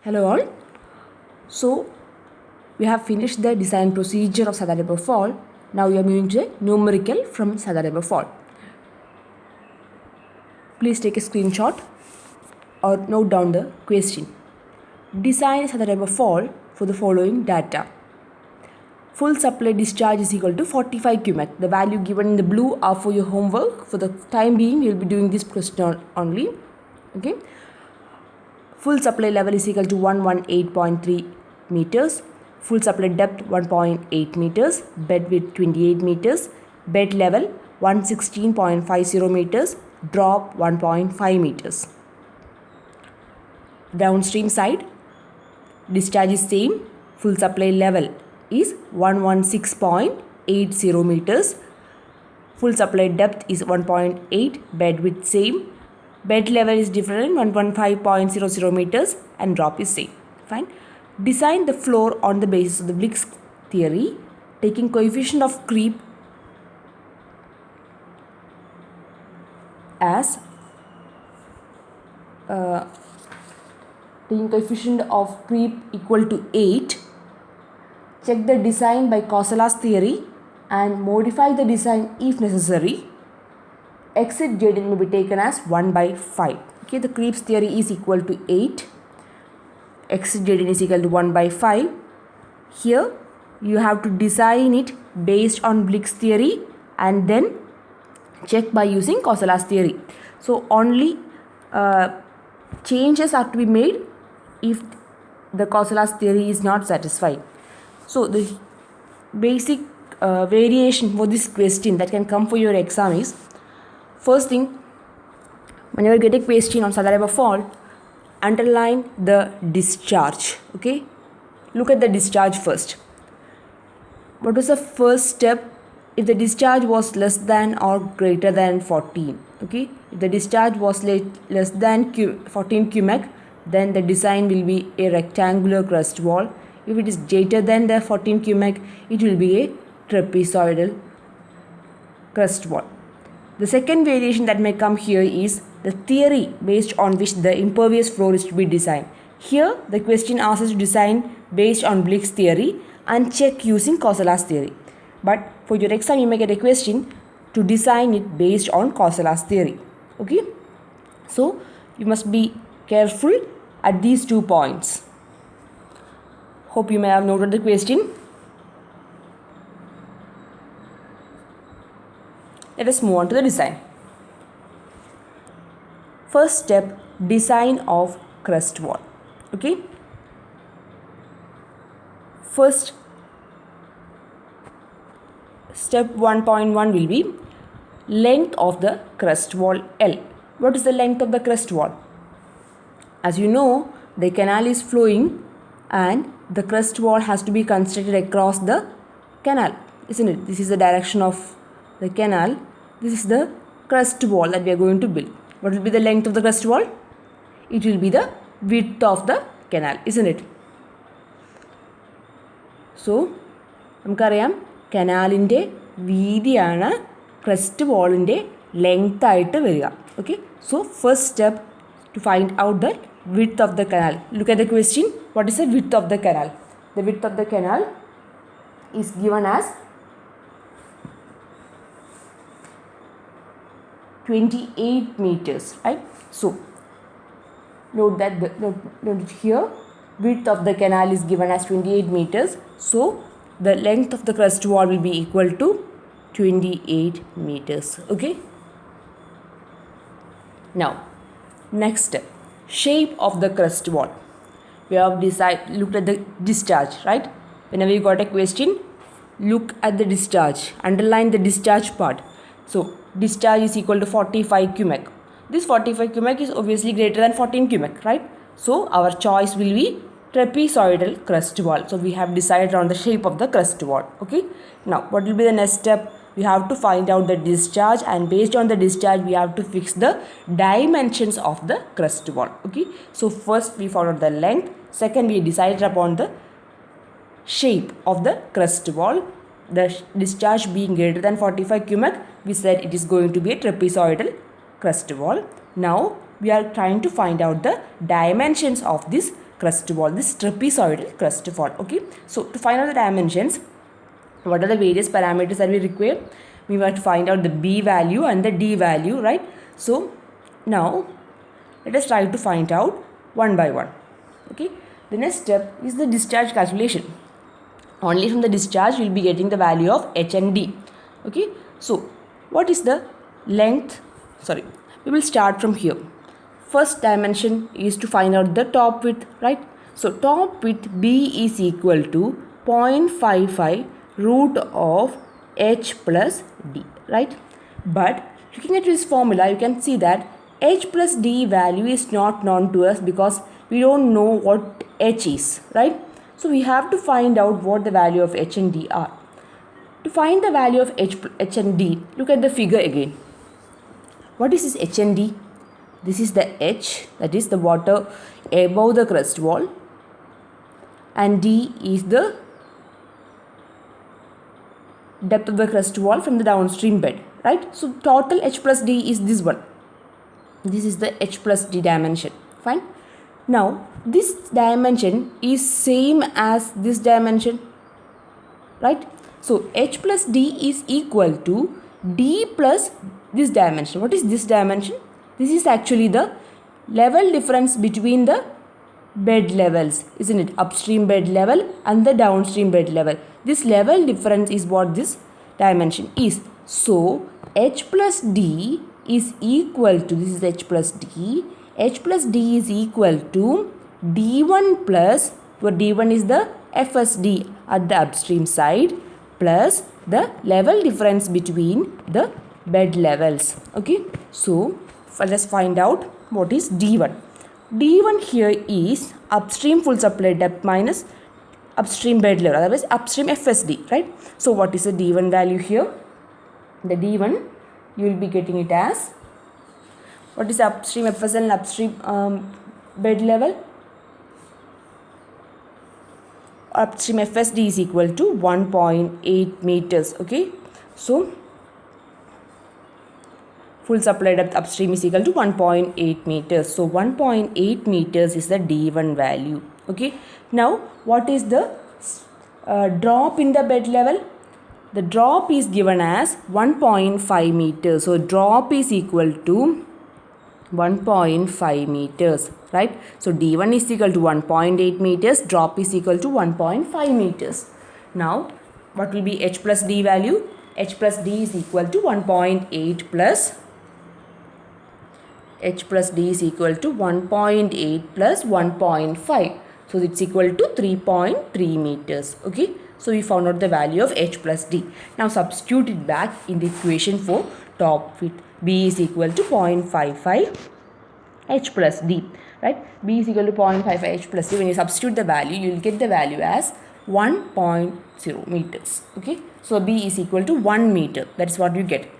Hello all. So we have finished the design procedure of Saddle fall. Now we are moving to a numerical from Saddle fall. Please take a screenshot or note down the question. Design Saddle fall for the following data. Full supply discharge is equal to 45 cubic. The value given in the blue are for your homework. For the time being, you will be doing this question only. Okay. Full supply level is equal to 118.3 meters. Full supply depth 1.8 meters. Bed width 28 meters. Bed level 116.50 meters. Drop 1.5 meters. Downstream side, discharge is same. Full supply level is 116.80 meters. Full supply depth is 1.8. Bed width same. Bed level is different, 115.00 meters, and drop is same. Fine. Design the floor on the basis of the Blick's theory, taking coefficient of creep as equal to 8. Check the design by Kossala's theory and modify the design if necessary. Exit gradient may be taken as 1/5. Okay, the creep's theory is equal to 8. Exit gradient is equal to 1/5. Here you have to design it based on Blick's theory and then check by using Kossala's theory. So only changes are to be made if the Kossala's theory is not satisfied. So the basic variation for this question that can come for your exam is, first thing, whenever you get a question on Saddle fall, underline the discharge. Okay, look at the discharge first. What was the first step? If the discharge was less than or greater than 14, okay, if the discharge was less than 14 cubic, then the design will be a rectangular crust wall. If it is greater than the 14 cubic, it will be a trapezoidal crust wall. The second variation that may come here is the theory based on which the impervious floor is to be designed. Here the question asks us to design based on Blick's theory and check using Kossala's theory. But for your exam, you may get a question to design it based on Kossala's theory. Okay, so you must be careful at these 2 points. Hope you may have noted the question. Let us move on to the design. First step, design of crust wall. Okay. First step 1.1 will be length of the crust wall L. What is the length of the crust wall? As you know, the canal is flowing and the crust wall has to be constructed across the canal, isn't it? This is the direction of the canal. This is the crust wall that we are going to build. What will be the length of the crust wall? It will be the width of the canal, isn't it? So, നമുക്കറിയാം കനാലിൻ്റെ വീതിയാണ് crest വാളിൻ്റെ length ആയിട്ട് വരിക. Okay, so first step to find out the width of the canal. Look at the question. What is the width of the canal? The width of the canal is given as 28 meters, right? So note that note here, width of the canal is given as 28 meters. So the length of the crust wall will be equal to 28 meters. Okay. Now, next step, shape of the crust wall. We have looked at the discharge, right? Whenever you got a question, look at the discharge, underline the discharge part. So discharge is equal to 45 cubic. This 45 cubic is obviously greater than 14 cubic, right? So our choice will be trapezoidal crust wall. So we have decided on the shape of the crust wall. Okay. Now what will be the next step? We have to find out the discharge, and based on the discharge we have to fix the dimensions of the crust wall. Okay, so first we found out the length, second we decided upon the shape of the crust wall. The discharge being greater than 45 cubic, we said it is going to be a trapezoidal crust wall. Now we are trying to find out the dimensions of this crust wall, this trapezoidal crust wall. Okay, so to find out the dimensions, what are the various parameters that we require? We want to find out the B value and the D value, right? So now let us try to find out one by one. Okay, the next step is the discharge calculation. Only from the discharge we will be getting the value of H and D. Okay, so what is the length? Sorry, we will start from here. First dimension is to find out the top width, right? So top width B is equal to 0.55 root of H plus D, right? But looking at this formula, you can see that H plus D value is not known to us because we don't know what H is, right? So we have to find out what the value of H and D are. To find the value of H and D, look at the figure again. What is this H and D? This is the H, that is the water above the crust wall, and D is the depth of the crust wall from the downstream bed, right? So total H plus D is this one. This is the H plus D dimension. Fine. Now this dimension is same as this dimension, right? So H plus D is equal to D plus this dimension. What is this dimension? This is actually the level difference between the bed levels, isn't it? Upstream bed level and the downstream bed level. This level difference is what this dimension is. So H plus D is equal to, this is H plus D. H plus D is equal to D1 plus, where D1 is the FSD at the upstream side, plus the level difference between the bed levels. Okay, so let's find out what is D1. D1 here is upstream full supply depth minus upstream bed level, otherwise upstream FSD, right? So what is the D1 value here? The D1, you will be getting it as, what is upstream FSL and upstream bed level? Upstream FSD is equal to 1.8 meters. Okay, so full supply depth upstream is equal to 1.8 meters. So 1.8 meters is the D1 value. Okay, now what is the drop in the bed level? The drop is given as 1.5 meters. So drop is equal to 1.5 meters, right? So D1 is equal to 1.8 meters, drop is equal to 1.5 meters. Now what will be H plus D value? H plus D is equal to 1.8 plus H plus D is equal to 1.8 plus 1.5. So it's equal to 3.3 meters. Okay, so we found out the value of H plus D. Now substitute it back in the equation for top width. B is equal to 0.55 H plus D, right? B is equal to 0.55 H plus D. When you substitute the value, you will get the value as 1.0 meters. Okay, so B is equal to 1 meter. That is what you get.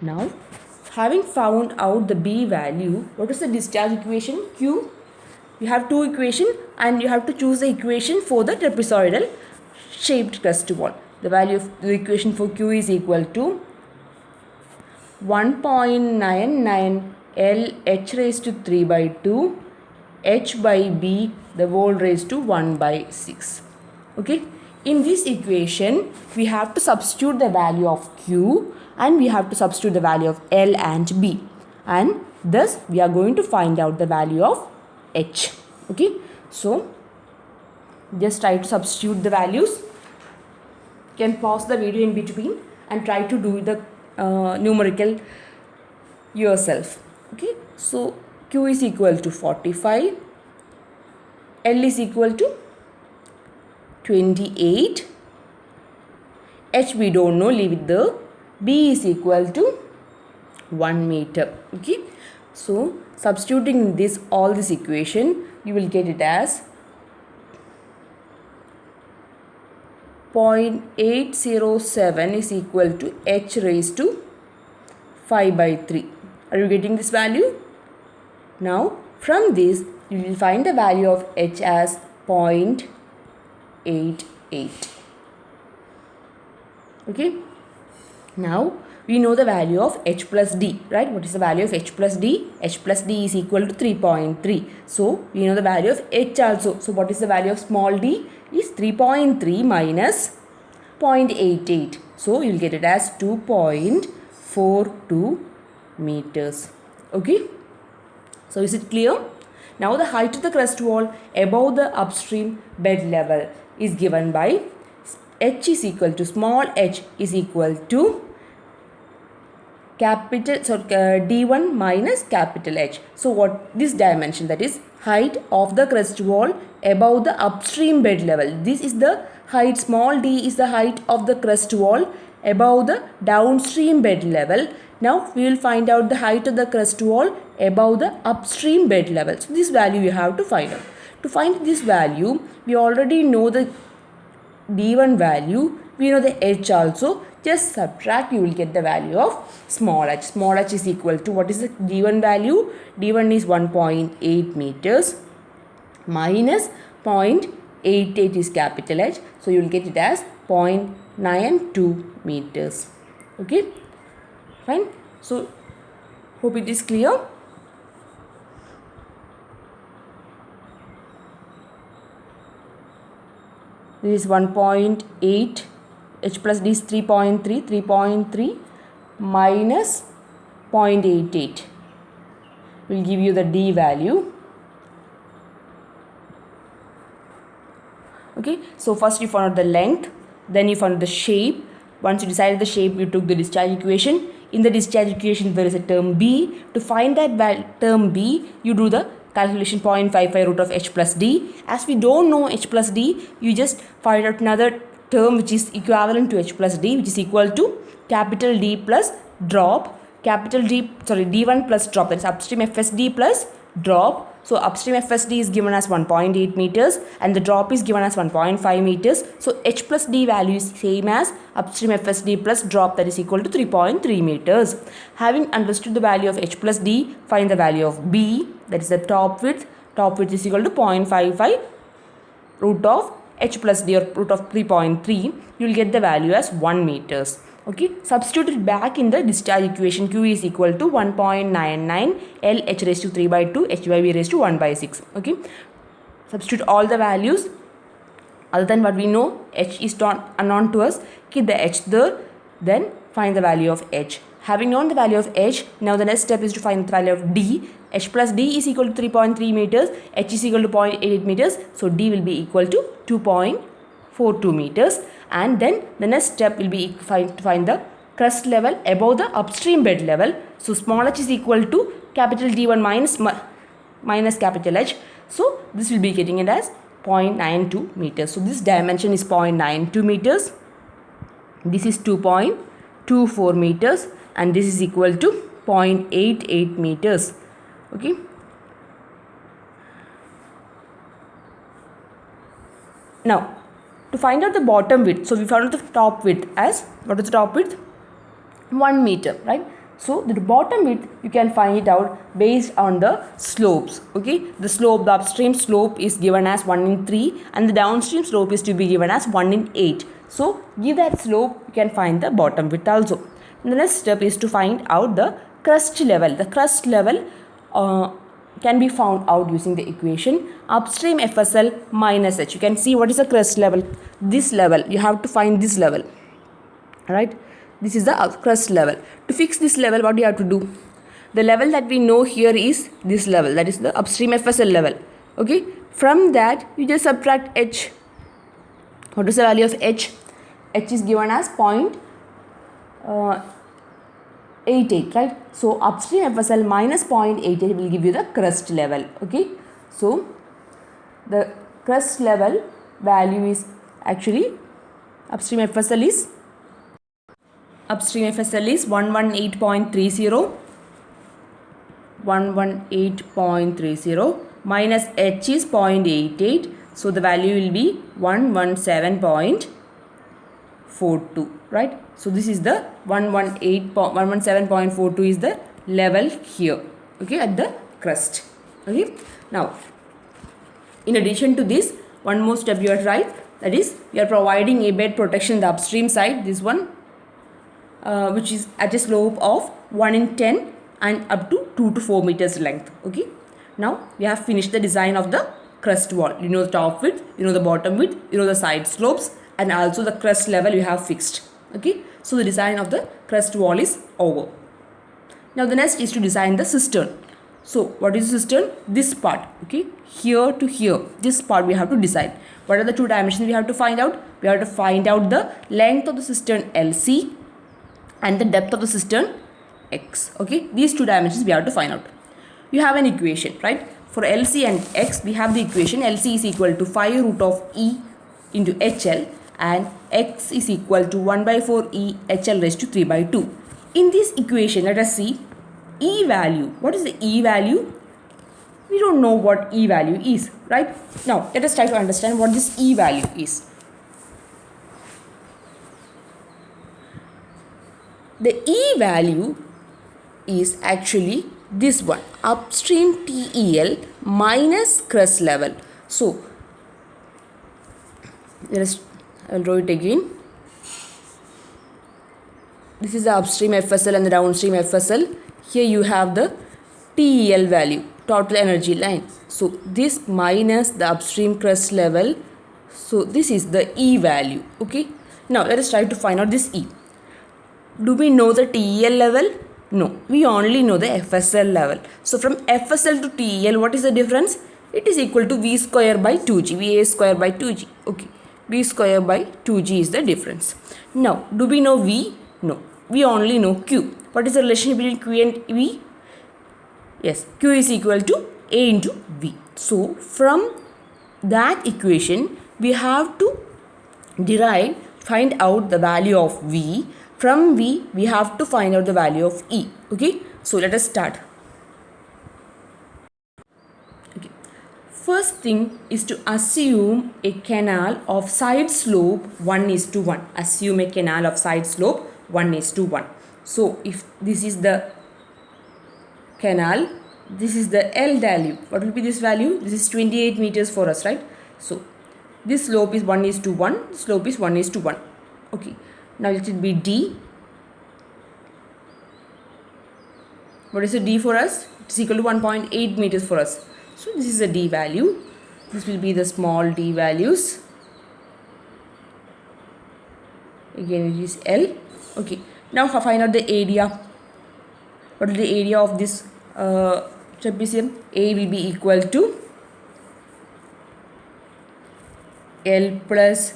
Now, having found out the B value, what is the discharge equation? Q. You have two equations and you have to choose the equation for the trapezoidal shaped crust wall. The value of the equation for Q is equal to 1.99 L H raised to 3 by 2 H by B the whole raised to 1 by 6. Okay. In this equation, we have to substitute the value of Q and we have to substitute the value of L and B. And thus, we are going to find out the value of H. Okay. So, just try to substitute the values. You can pause the video in between and try to do the numerical yourself. Okay, so Q is equal to 45, L is equal to 28, H we don't know, leave it there. B is equal to 1 meter. Okay, so substituting this all this equation, you will get it as 0.807 is equal to H raised to 5 by 3. Are you getting this value? Now, from this, you will find the value of H as 0.88. Okay. Now, we know the value of h plus d, right? What is the value of h plus d? H plus d is equal to 3.3. So we know the value of h also. So what is the value of small d? Is 3.3 minus 0.88. So you will get it as 2.42 meters. Okay. So is it clear? Now the height of the crust wall above the upstream bed level is given by h is equal to small h is equal to d1 minus capital H. So what this dimension, that is height of the crust wall above the upstream bed level. This is the height, small d is the height of the crust wall above the downstream bed level. Now we will find out the height of the crust wall above the upstream bed level. So this value you have to find out. To find this value, we already know the d1 value, we know the h also. Just subtract, you will get the value of small h. Small h is equal to, what is the d1 value? d1 is 1.8 meters minus 0.88 is capital H. So you will get it as 0.92 meters. Okay, fine. So hope it is clear. This is 1.8, h plus d is 3.3 minus 0.88 will give you the d value. Okay, so first you found out the length, then you found the shape. Once you decided the shape, you took the discharge equation. In the discharge equation, there is a term b. To find that term b, you do the calculation 0.55 root of h plus d. As we don't know h plus d, you just find out another term which is equivalent to h plus d, which is equal to capital D plus drop, d1 plus drop, that is upstream FSD plus drop. So upstream FSD is given as 1.8 meters and the drop is given as 1.5 meters. So h plus d value is same as upstream FSD plus drop, that is equal to 3.3 meters. Having understood the value of h plus d, find the value of b, that is the top width. Top width is equal to 0.55 root of h plus d or root of 3.3. You will get the value as 1 meters. Okay, substitute it back in the discharge equation. Q is equal to 1.99 L h raised to 3 by 2 h by v raised to 1 by 6. Okay, substitute all the values other than what we know. H is not unknown to us. Keep the h there, then find the value of h. Having known the value of h, now the next step is to find the value of d. H plus d is equal to 3.3 meters, h is equal to 0.88 meters, so d will be equal to 2.42 meters. And then the next step will be to find the crust level above the upstream bed level. So small h is equal to capital D1 minus capital H. So this will be getting it as 0.92 meters. So this dimension is 0.92 meters. This is 2.24 meters and this is equal to 0.88 meters. Okay. Now, to find out the bottom width, so we found out the top width as, what is the top width? 1 meter, right? So the bottom width, you can find it out based on the slopes. Okay, the slope, the upstream slope is given as 1 in 3 and the downstream slope is to be given as 1 in 8. So give that slope, you can find the bottom width also. And the next step is to find out the crust level. The crust level can be found out using the equation upstream FSL minus H. You can see what is the crust level. This level, you have to find this level, right? This is the crust level. To fix this level, what do you have to do? The level that we know here is this level, that is the upstream FSL level. Okay, from that you just subtract H. What is the value of H? H is given as 0.88, right? So upstream FSL minus 0.88 will give you the crust level. Okay, so the crust level value is actually upstream FSL is 118.30 minus H is 0.88, so the value will be 117.42, right? So this is the 117.42 is the level here, okay, at the crust. Okay, now in addition to this, one more step you are right, that is you are providing a bed protection the upstream side, this one, which is at a slope of 1 in 10 and up to 2 to 4 meters length. Okay. Now we have finished the design of the crust wall. You know the top width, you know the bottom width, you know the side slopes, and also the crust level you have fixed. Okay. So the design of the crust wall is over. Now the next is to design the cistern. So what is the cistern? This part. Okay. Here to here. This part we have to decide. What are the two dimensions we have to find out? We have to find out the length of the cistern LC and the depth of the cistern X. Okay. These two dimensions we have to find out. You have an equation, right? For LC and X, we have the equation LC is equal to 5 root of E into HL and X is equal to 1 by 4 E HL raised to 3 by 2. In this equation, let us see E value. What is the E value? We don't know what E value is, right? Now, let us try to understand what this E value is. The E value is actually this one, upstream TEL minus crest level. So, I will draw it again. This is the upstream FSL and the downstream FSL. Here you have the TEL value, total energy line. So, this minus the upstream crest level. So, this is the E value. Okay. Now, let us try to find out this E. Do we know the TEL level? No, we only know the FSL level. So from FSL to TEL, what is the difference? It is equal to V square by 2G, VA square by 2G. Okay, V square by 2G is the difference. Now, do we know V? No, we only know Q. What is the relationship between Q and V? Yes, Q is equal to A into V. So from that equation, we have to find out the value of V. From V, we have to find out the value of E. Okay, so let us start. Okay. First thing is to assume a canal of side slope 1:1. Assume a canal of side slope 1:1. So if this is the canal, this is the L value. What will be this value? This is 28 meters for us, right? So this slope is 1:1. Slope is 1:1. Okay. Now let it be D. What is the D for us? It is equal to 1.8 meters for us. So this is the D value. This will be the small d values. Again it is L. Okay. Now find out the area. What is the area of this trapezium? A will be equal to L plus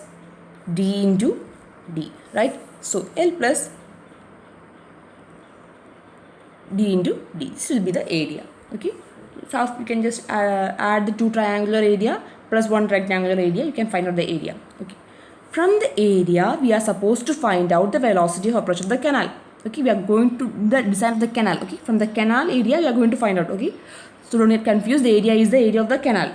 D into D, right? So L plus D into D. This will be the area. Okay. So you can just add the two triangular area plus one rectangular area. You can find out the area. Okay. From the area, we are supposed to find out the velocity of approach of the canal. Okay. We are going to the design of the canal. Okay. From the canal area, we are going to find out. Okay. So don't get confused. The area is the area of the canal.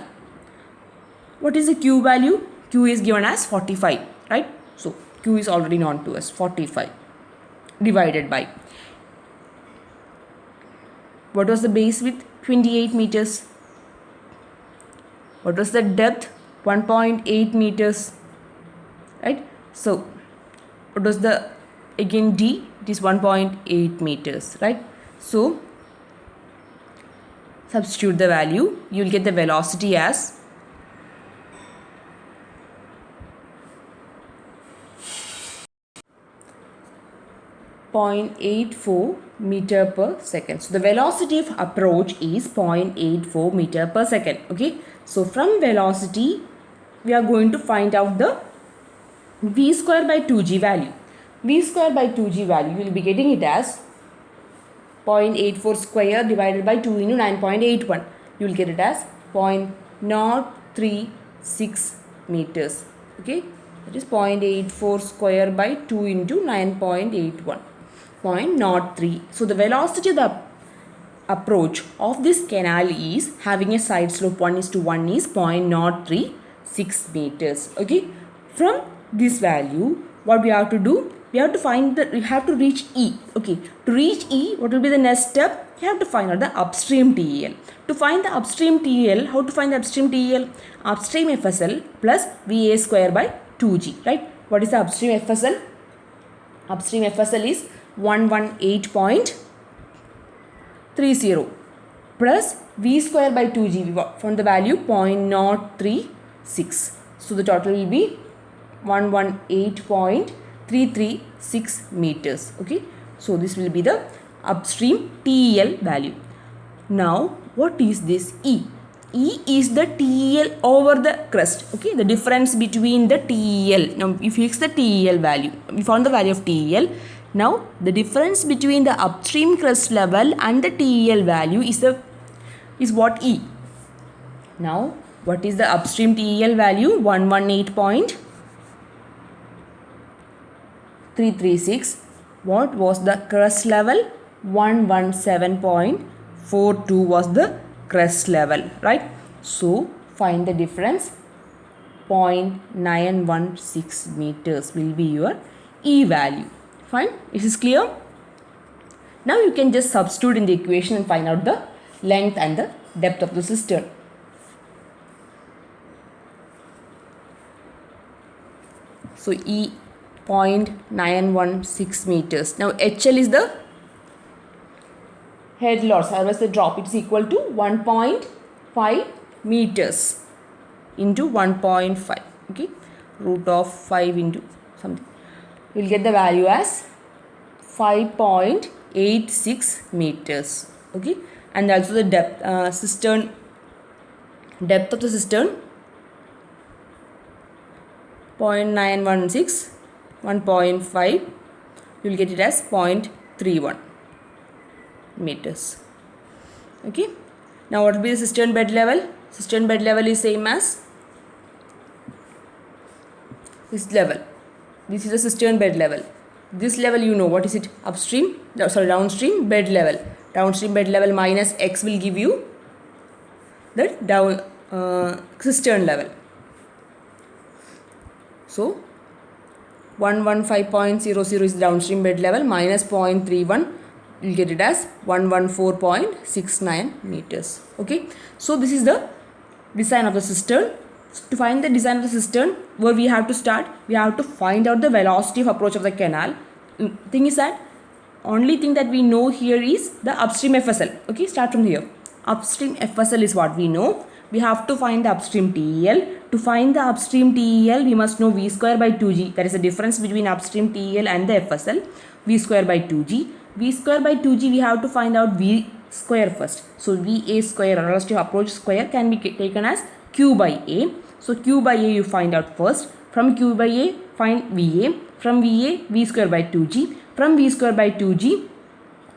What is the Q value? Q is given as 45. Right. So Q is already known to us. 45 divided by. What was the base width? 28 meters. What was the depth? 1.8 meters. Right. So what was the again D? It is 1.8 meters. Right. So substitute the value. You will get the velocity as 0.84 meter per second. So the velocity of approach is 0.84 meter per second. Okay. So from velocity, we are going to find out the V square by 2G value. V square by 2G value, you will be getting it as 0.84 square divided by 2 into 9.81. You will get it as 0.036 meters. Okay. That is 0.84 square by 2 into 9.81. 0.03. So the velocity of the approach of this canal is having a side slope 1:1 is 0.036 meters. Okay. From this value, what we have to do? We have to find we have to reach E. Okay. To reach E, what will be the next step? You have to find out the upstream TEL. To find the upstream TEL, how to find the upstream TEL? Upstream FSL plus VA square by 2G. Right. What is the upstream FSL? Upstream FSL is 118.30 plus v square by 2g, we found the value 0.036. So the total will be 118.336 meters. Okay, so this will be the upstream TEL value. Now what is this E? E is the TEL over the crest. Okay, the difference between the TEL. Now if you fix the TEL value, we found the value of TEL. Now the difference between the upstream crest level and the TEL value is what E. Now what is the upstream TEL value? 118.336. What was the crest level? 117.42 was the crest level, right? So find the difference. 0.916 meters will be your E value. Fine, this is clear. Now you can just substitute in the equation and find out the length and the depth of the cistern. So E 0.916 meters. Now HL is the head loss, as the drop. It is equal to 1.5 meters into 1.5. Okay, root of 5 into something. We will get the value as 5.86 meters. Okay, and also the depth of the cistern 0.916, 1.5, you will get it as 0.31 meters. Okay, now what will be the cistern bed level? Cistern bed level is same as this level. This is the cistern bed level. This level, you know what is it? Upstream, sorry, downstream bed level. Downstream bed level minus x will give you the cistern level. So 115.00 is the downstream bed level minus 0.31, you will get it as 114.69 meters. Okay, so this is the design of the cistern. To find the design of the cistern, where we have to start, we have to find out the velocity of approach of the canal. Thing is that only thing that we know here is the upstream FSL. Okay, start from here. Upstream FSL is what we know. We have to find the upstream TEL. To find the upstream TEL, we must know V square by 2G. That is the difference between upstream TEL and the FSL. V square by 2G. V square by 2G, we have to find out V square first. So VA square, or velocity of approach square, can be taken as Q by A. So Q by A you find out first. From Q by A, find VA. From VA, V square by 2G. From V square by 2G,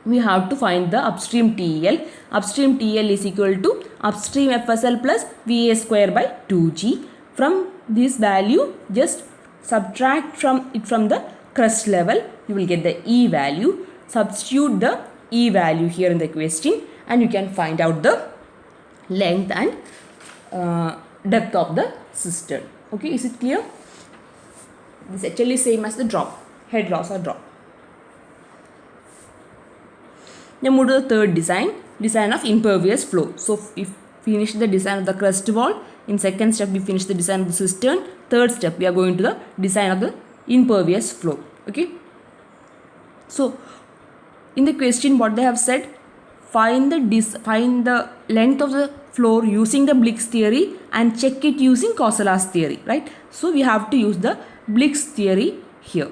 we have to find the upstream TEL. Upstream TEL is equal to upstream FSL plus VA square by 2G. From this value, just subtract from the crest level, you will get the E value. Substitute the E value here in the question and you can find out the length and depth of the cistern. Okay, is it clear? This is actually same as the drop, head loss or drop. Now move to the third design of impervious flow. So if finish the design of the crest wall, in second step we finish the design of the cistern, third step we are going to the design of the impervious flow. Okay, so in the question what they have said, find the length of the floor using the Blix theory and check it using Kossola's theory, right? So we have to use the Blix theory here.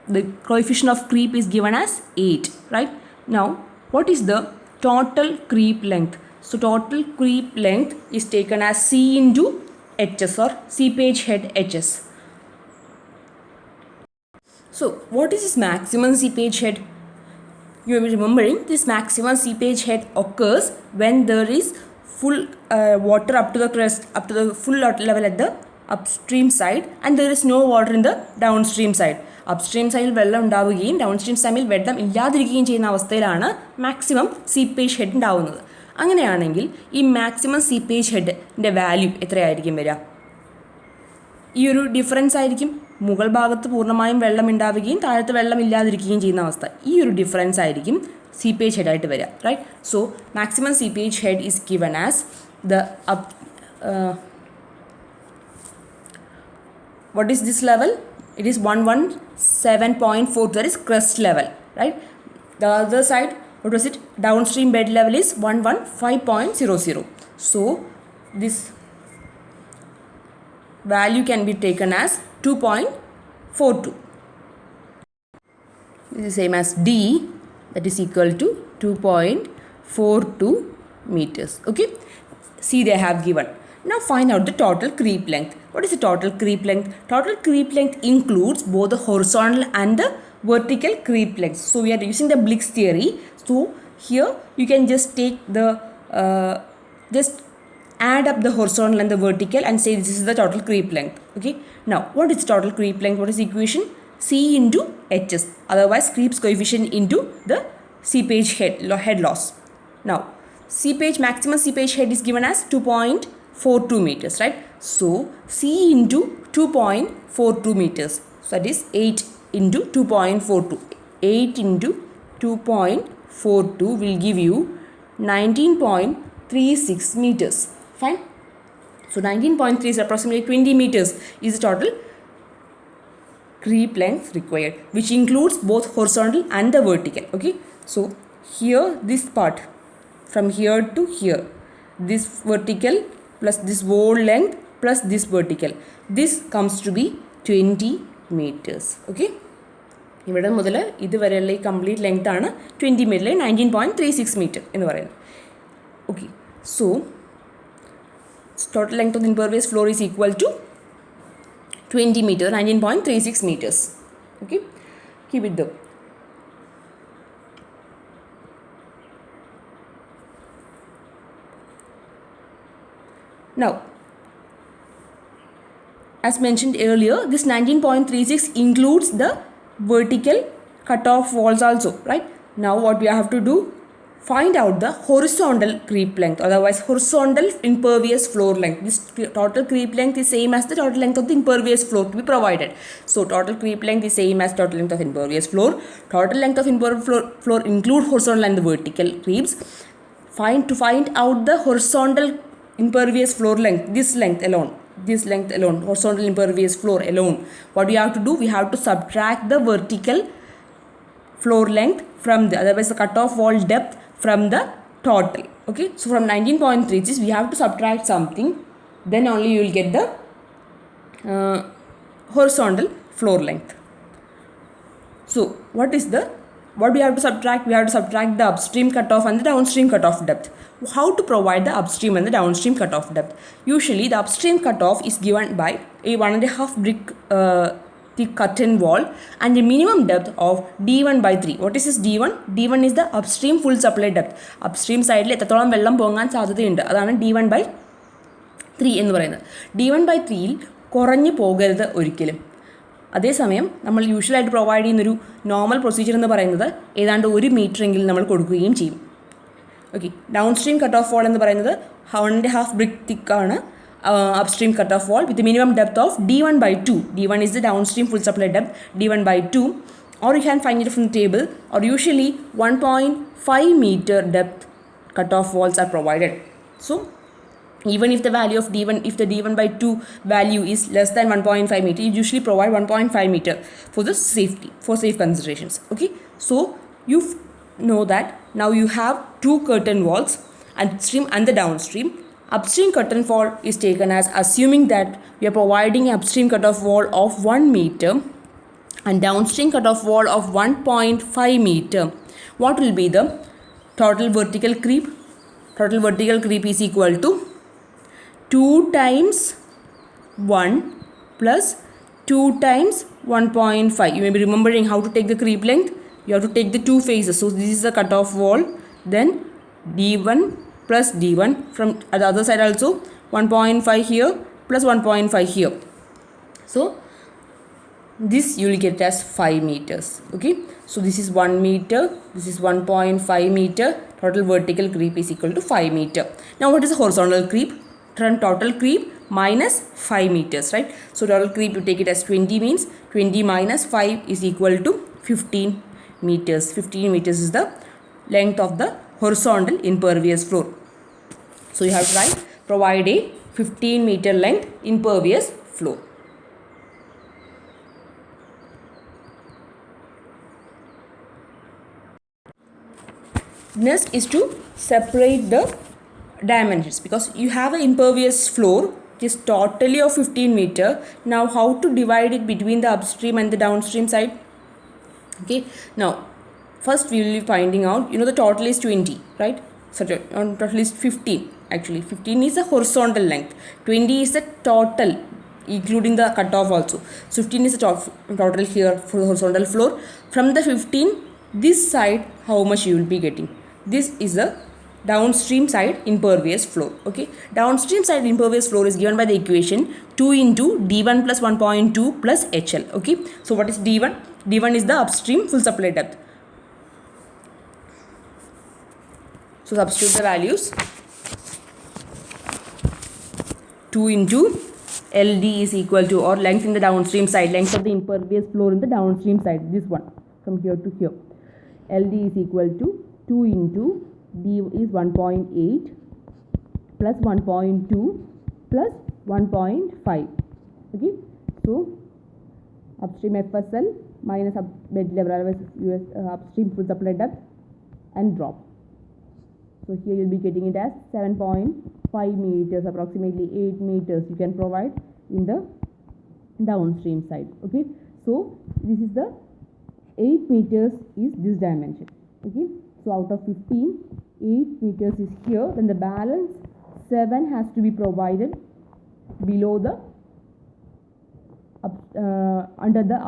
The coefficient of creep is given as 8, right? Now what is the total creep length? So total creep length is taken as C into HS, or seepage head HS. So what is this maximum seepage head? You will be remembering this maximum seepage head occurs when there is full water up to the crest, up to the full level at the upstream side, and there is no water in the downstream side. Upstream side വെള്ളം ഉണ്ടാവുകയും downstream side വെള്ളം ഇല്ലാതിരിക്കുകയും ചെയ്യുന്ന അവസ്ഥയിലാണ് maximum seepage head ഉണ്ടാവുന്നത്. അങ്ങനെയാണെങ്കിൽ ഈ maximum seepage ഹെഡിൻ്റെ value എത്രയായിരിക്കും വരിക? ഈ ഒരു ഡിഫറൻസ് ആയിരിക്കും. മുകൾ ഭാഗത്ത് പൂർണ്ണമായും വെള്ളം ഉണ്ടാവുകയും താഴത്ത് വെള്ളം ഇല്ലാതിരിക്കുകയും ചെയ്യുന്ന അവസ്ഥ. ഈ ഒരു ഡിഫറൻസ് ആയിരിക്കും സീപ്പേജ് ഹെഡ് ആയിട്ട് വരിക, right? So maximum seepage head is given as the what is this level? it is 117.4, that is crest level, right? The other side, what was it? Downstream bed level is 115.00. So this value can be taken as 2.42. This is same as D, that is equal to 2.42 meters. Okay. See, they have given. Now find out the total creep length. What is the total creep length? Total creep length includes both the horizontal and the vertical creep lengths. So we are using the Blix theory. So here you can just take the just add up the horizontal and the vertical and say this is the total creep length. Okay. Now what is total creep length? What is the equation? C into HS, otherwise creep's coefficient into the seepage head loss. Now maximum seepage head is given as 2.42 meters, right? So C into 2.42 meters, so that is 8 into 2.42. 8 into 2.42 will give you 19.36 meters. Fine. So 19.3 is approximately 20 meters is the total creep length required, which includes both horizontal and the vertical. Okay. So here this part from here to here, this vertical plus this wall length plus this vertical, this comes to be 20 meters. Okay. ഇവിടെ മുതൽ ഇതുവരെയുള്ള ഈ complete length ആണ് 20 metre, 19.36 metre എന്ന് പറയുന്നത്. Okay. So total length of the impervious floor is equal to 20 meter, 19.36 meters. Okay. Keep it there. Now, as mentioned earlier, this 19.36 includes the vertical cutoff walls also, right? Now what we have to do? Find out the horizontal creep length, otherwise horizontal impervious floor length. This total creep length is same as the total length of the impervious floor to be provided. So total creep length is same as total length of impervious floor. Total length of impervious floor include horizontal and the vertical creeps. To find out the horizontal impervious floor length, this length alone, horizontal impervious floor alone, what we have to do? We have to subtract the vertical floor length from the, otherwise the cutoff wall depth from the total. Okay. So from 19.36 we have to subtract something, then only you will get the horizontal floor length. So what we have to subtract? We have to subtract the upstream cutoff and the downstream cutoff depth. How to provide the upstream and the downstream cutoff depth? Usually the upstream cutoff is given by a 1.5 brick thick curtain wall and a minimum depth of D1 by 3. What is this D1? D1 is the upstream full supply depth. Upstream side എത്രത്തോളം വെള്ളം പോകാൻ സാധ്യതയുണ്ട് അതാണ് D1 by 3 എന്ന് പറയുന്നത്. D1 by 3യിൽ കുറഞ്ഞു പോകരുത് ഒരിക്കലും. അതേസമയം നമ്മൾ യൂഷ്വലായിട്ട് പ്രൊവൈഡ് ചെയ്യുന്നൊരു നോർമൽ പ്രൊസീജിയർ എന്ന് പറയുന്നത് ഏതാണ്ട് 1 മീറ്ററെങ്കിലും നമ്മൾ കൊടുക്കുകയും ചെയ്യും. ഓക്കെ. ഡൗൺസ്ട്രീം കട്ട് ഓഫ് വാൾ എന്ന് പറയുന്നത് 1.5 brick തിക്കാണ് upstream cutoff wall with the minimum depth of D1 by 2. D1 is the downstream full supply depth, D1 by 2, or you can find it from the table, or usually 1.5 meter depth cutoff walls are provided. So even if the value of D1, if the D1 by 2 value is less than 1.5 meter, you usually provide 1.5 meter for the safety, for safe considerations. Okay. So you know that now you have two curtain walls, upstream and the downstream. Upstream curtain wall is taken as assuming that we are providing an upstream cutoff wall of 1 meter and downstream cutoff wall of 1.5 meter. What will be the total vertical creep? Total vertical creep is equal to 2 times 1 plus 2 times 1.5. You may be remembering how to take the creep length. You have to take the two phases. So this is the cutoff wall, then D1 plus D1, from the other side also 1.5 here plus 1.5 here. So this you will get as 5 meters. Okay. So this is 1 meter, this is 1.5 meter. Total vertical creep is equal to 5 meter. Now what is the horizontal creep? Total creep minus 5 meters, right? So total creep you take it as 20, means 20 minus 5 is equal to 15 meters. 15 meters is the length of the horizontal impervious floor. So you have to write, provide a 15 meter length impervious floor. thickness is to separate the dimensions, because you have an impervious floor which is totally of 15 meter. Now how to divide it between the upstream and the downstream side? Okay, now first we will be finding out, the total is 20, right? So total is 15. Actually 15 is the horizontal length, 20 is the total including the cutoff also. So 15 is the total here for the horizontal floor. From the 15, this side how much you will be getting? This is the downstream side impervious floor. Okay, downstream side impervious floor is given by the equation 2 into d1 plus 1.2 plus hl. Okay, so what is d1? d1 is the upstream full supply depth. So substitute the values. 2 into LD is equal to, or length in the downstream side, length of the impervious floor in the downstream side, this one from here to here. LD is equal to 2 into D is 1.8 plus 1.2 plus 1.5. Okay, so upstream FSL minus bed level upstream full supply depth and drop. So here you'll be getting it as 7.5 meters, approximately 8 meters you can provide in the downstream side. Okay, so this is the 8 meters is this dimension. Okay, so out of 15, 8 meters is here, then the balance 7 has to be provided below the under the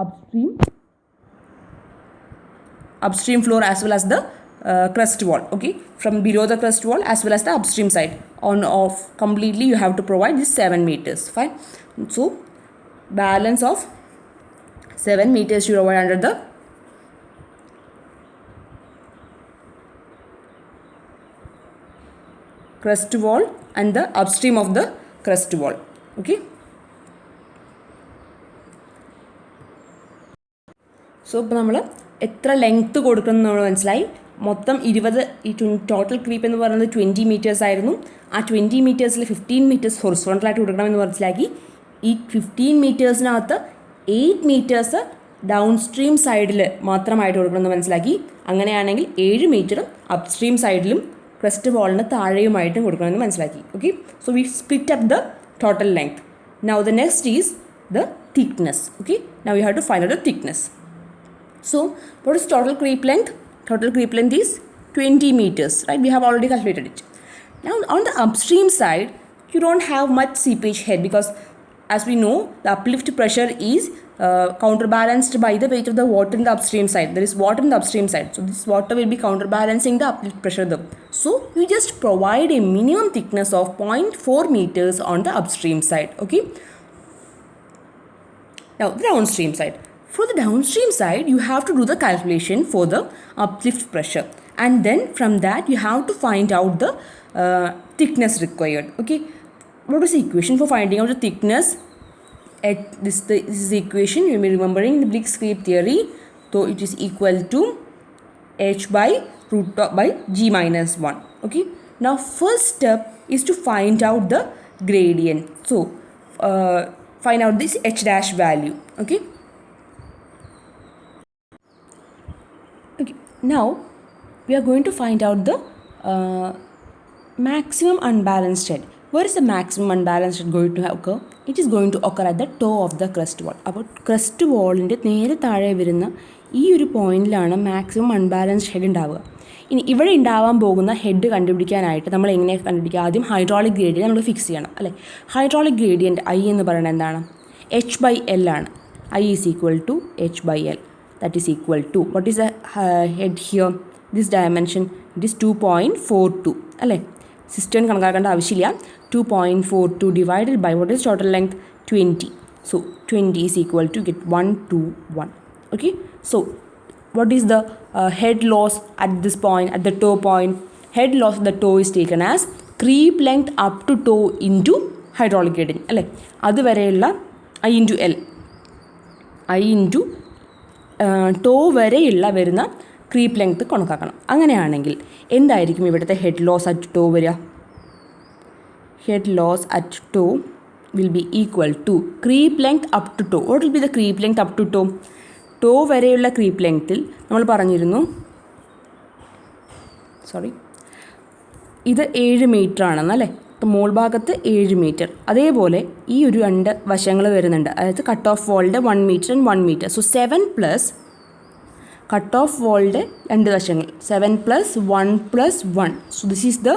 upstream floor as well as the crust wall. Okay, from below the crust wall as well as the upstream side, on off completely you have to provide this 7 meters. Fine, so balance of 7 meters you provide under the crust wall and the upstream of the crust wall. Okay, so ഇപ്പോൾ നമ്മൾ എത്ര length കൊടുക്കണം നമ്മൾ മനസ്സിലായി. മൊത്തം 20 ഈ total creep എന്ന് പറയുന്നത് 20 മീറ്റേഴ്സ് ആയിരുന്നു. ആ 20 മീറ്റേഴ്സിൽ 15 മീറ്റേഴ്സ് ഹൊറിസോണ്ടലായിട്ട് കൊടുക്കണമെന്ന് മനസ്സിലാക്കി. ഈ 15 മീറ്റേഴ്സിനകത്ത് 8 മീറ്റേഴ്സ് ഡൗൺ സ്ട്രീം സൈഡിൽ മാത്രമായിട്ട് കൊടുക്കണമെന്ന് മനസ്സിലാക്കി. അങ്ങനെയാണെങ്കിൽ 7 മീറ്ററും അപ്സ്ട്രീം സൈഡിലും ക്രസ്റ്റ് വാളിന് താഴെയുമായിട്ടും കൊടുക്കണമെന്ന് മനസ്സിലാക്കി. Okay, so we split up the total length. Now the next is the thickness. Okay, now you have to find out the thickness. So what is total creep length? Total creep length is 20 meters, right? We have already calculated it. Now on the upstream side, you don't have much seepage head, because as we know the uplift pressure is counterbalanced by the weight of the water in the upstream side. There is water in the upstream side, so this water will be counterbalancing the uplift pressure there. So you just provide a minimum thickness of 0.4 meters on the upstream side. Okay, now the downstream side. For the downstream side, you have to do the calculation for the uplift pressure, and then from that you have to find out the thickness required. Okay, what is the equation for finding out the thickness? This is the equation you may be remembering the Blick's creep theory. So it is equal to h by root of by g minus 1. Okay, now first step is to find out the gradient. So find out this h dash value. Okay, now we are going to find out the maximum unbalanced head. Where is the maximum unbalanced head going to occur? It is going to occur at the toe of the crust wall. അപ്പോൾ crust wallൻ്റെ നേരെ താഴെ വരുന്ന ഈ ഒരു പോയിന്റിലാണ് maximum unbalanced head ഉണ്ടാവുക. ഇനി ഇവിടെ ഉണ്ടാവാൻ പോകുന്ന ഹെഡ് കണ്ടുപിടിക്കാനായിട്ട് നമ്മൾ എങ്ങനെ കണ്ടുപിടിക്കുക? ആദ്യം ഹൈഡ്രോളിക് ഗ്രേഡിയൻറ്റ് നമ്മൾ ഫിക്സ് ചെയ്യണം അല്ലേ. ഹൈഡ്രോളിക് ഗ്രേഡിയൻറ്റ് ഐ എന്ന് പറയുന്നത് എന്താണ്? എച്ച് ബൈ എൽ ആണ്. I is equal to H by L. That is equal to, what is the head here? This dimension, it is 2.42 അല്ലേ. സിസ്റ്റം കണക്കാക്കേണ്ട ആവശ്യമില്ല. 2.42 divided by what is total length? 20. So 20 is equal to get 121. Okay, so what is the head loss at this point, at the toe point? Head loss at the toe is taken as creep length up to toe into hydraulic gradient അല്ലേ. അതുവരെയുള്ള I into L, I into toe വരെയുള്ള വരുന്ന creep length കണക്കാക്കണം. അങ്ങനെയാണെങ്കിൽ എന്തായിരിക്കും ഇവിടുത്തെ head loss at toe വരിക? Head loss at toe will be equal to creep length up to toe. What will be the creep length up to toe? Toe വരെയുള്ള creep ലെങ്ത്തിൽ നമ്മൾ പറഞ്ഞിരുന്നു സോറി, ഇത് 7 മീറ്റർ ആണെന്നല്ലേ. അപ്പോൾ മോൾ ഭാഗത്ത് 7 മീറ്റർ. അതേപോലെ ഈ ഒരു 2 വശങ്ങൾ വരുന്നുണ്ട്, അതായത് കട്ട് ഓഫ് വാളിൻ്റെ 1 metre and 1 metre. So 7 plus cut off വാളിൻ്റെ 2 വശങ്ങൾ 7 plus 1 plus 1. So this is the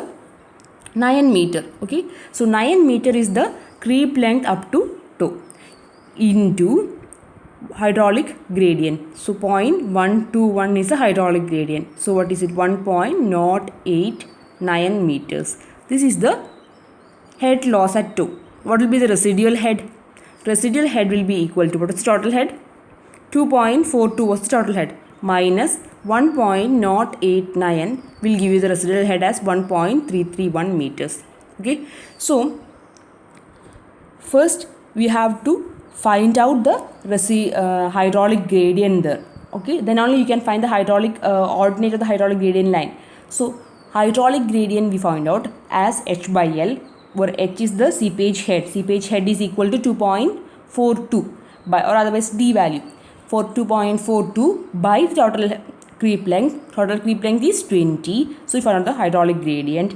9 meter. Okay, so 9 meter is the creep length up to toe into hydraulic gradient. So 0.121 is the hydraulic gradient. So what is it? 1.089 meters. This is the head loss at toe. What will be the residual head? Residual head will be equal to, what is the total head? 2.42 was the total head minus 1.089 will give you the residual head as 1.331 meters. Okay, so first we have to find out the hydraulic gradient there. Okay, then only you can find the hydraulic ordinate of the hydraulic gradient line. So hydraulic gradient we find out as H by L, where H is the seepage head. Seepage head is equal to 2.42 by, or otherwise D value for 2.42 by the total creep length. Total creep length is 20. So we find out the hydraulic gradient.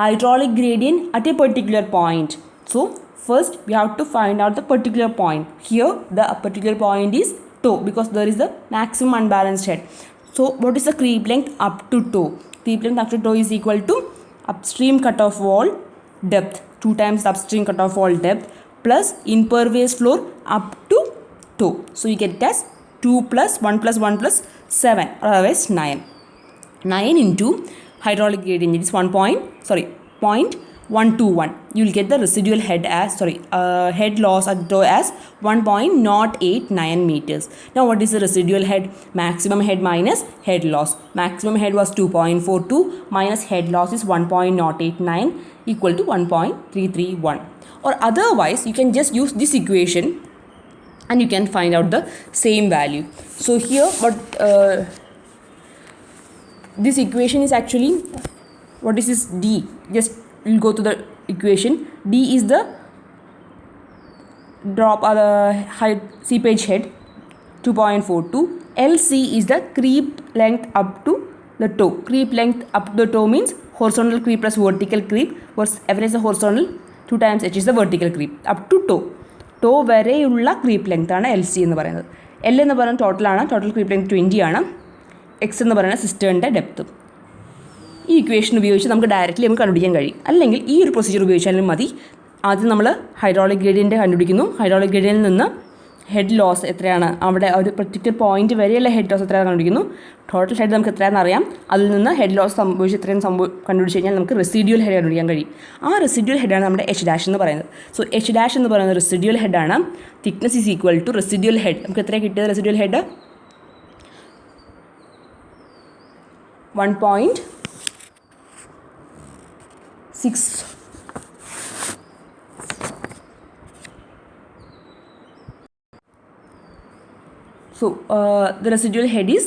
Hydraulic gradient at a particular point. So first we have to find out the particular point. Here the particular point is toe, because there is the maximum unbalanced head. So what is the creep length up to toe? Creep length up to toe is equal to upstream cutoff wall depth 2 times upstream cutoff wall depth plus impervious floor up to toe. So you get it as 2 plus 1 plus 1 plus 7, or otherwise 9. 9 into hydraulic gradient is 0.121. You will get the residual head as, head loss at toe as 1.089 meters. Now what is the residual head? Maximum head minus head loss. Maximum head was 2.42 minus head loss is 1.089 equal to 1.331. Or otherwise you can just use this equation and you can find out the same value. So here this equation is actually, what is this D? Just we'll go to the equation. D is the drop or the height seepage head 2.42. LC is the creep length up to the toe. Creep length up to the toe means horizontal creep plus vertical creep, was average the horizontal 2 times H is the vertical creep up to toe. Toe വരെയുള്ള creep length ആണ് L C എന്ന് പറയുന്നത്. L എന്ന് പറയുന്നത് ടോട്ടലാണ്, total creep length 20 ആണ്. X എന്ന് പറയുന്നത് സിസ്റ്ററിൻ്റെ ഡെപ്തും. ഈ ഇക്വേഷൻ ഉപയോഗിച്ച് നമുക്ക് ഡയറക്റ്റ്ലി നമുക്ക് കണ്ടുപിടിക്കാൻ കഴിയും. അല്ലെങ്കിൽ ഈ ഒരു പ്രൊസീജിയർ ഉപയോഗിച്ചാലും മതി. ആദ്യം നമ്മൾ ഹൈഡ്രോളിക് ഗ്രേഡിയൻ്റ് കണ്ടുപിടിക്കുന്നു. ഹൈഡ്രോളിക് ഗ്രേഡിയൻ്റിൽ നിന്ന് ഹെഡ് ലോസ് എത്രയാണ്, അവിടെ ഒരു പർട്ടിക്കുലർ പോയിന്റ് വരെയുള്ള ഹെഡ് ലോസ് എത്രയാണ് കണ്ടുപിടിക്കുന്നു. ടോട്ടൽ ഹെഡ് നമുക്ക് എത്രയാണെന്ന് അറിയാം. അതിൽ നിന്ന് ഹെഡ് ലോസ് സംഭവിച്ച് എത്രയും കണ്ടുപിടിച്ച് കഴിഞ്ഞാൽ നമുക്ക് റെസിഡ്യൂൽ ഹെഡ് കണ്ടുപിടിക്കാൻ കഴിയും. ആ റെസിഡ്യൂൽ ഹെഡാണ് നമ്മുടെ എച്ച് ഡാഷ് എന്ന് പറയുന്നത്. സോ എച്ച് ഡാഷ് എന്ന് പറയുന്നത് റെസിഡ്യൂൽ ഹെഡാണ്. Thickness is equal to residual head. നമുക്ക് എത്രയാണ് കിട്ടിയത്? Residual head 1.6. So the residual head is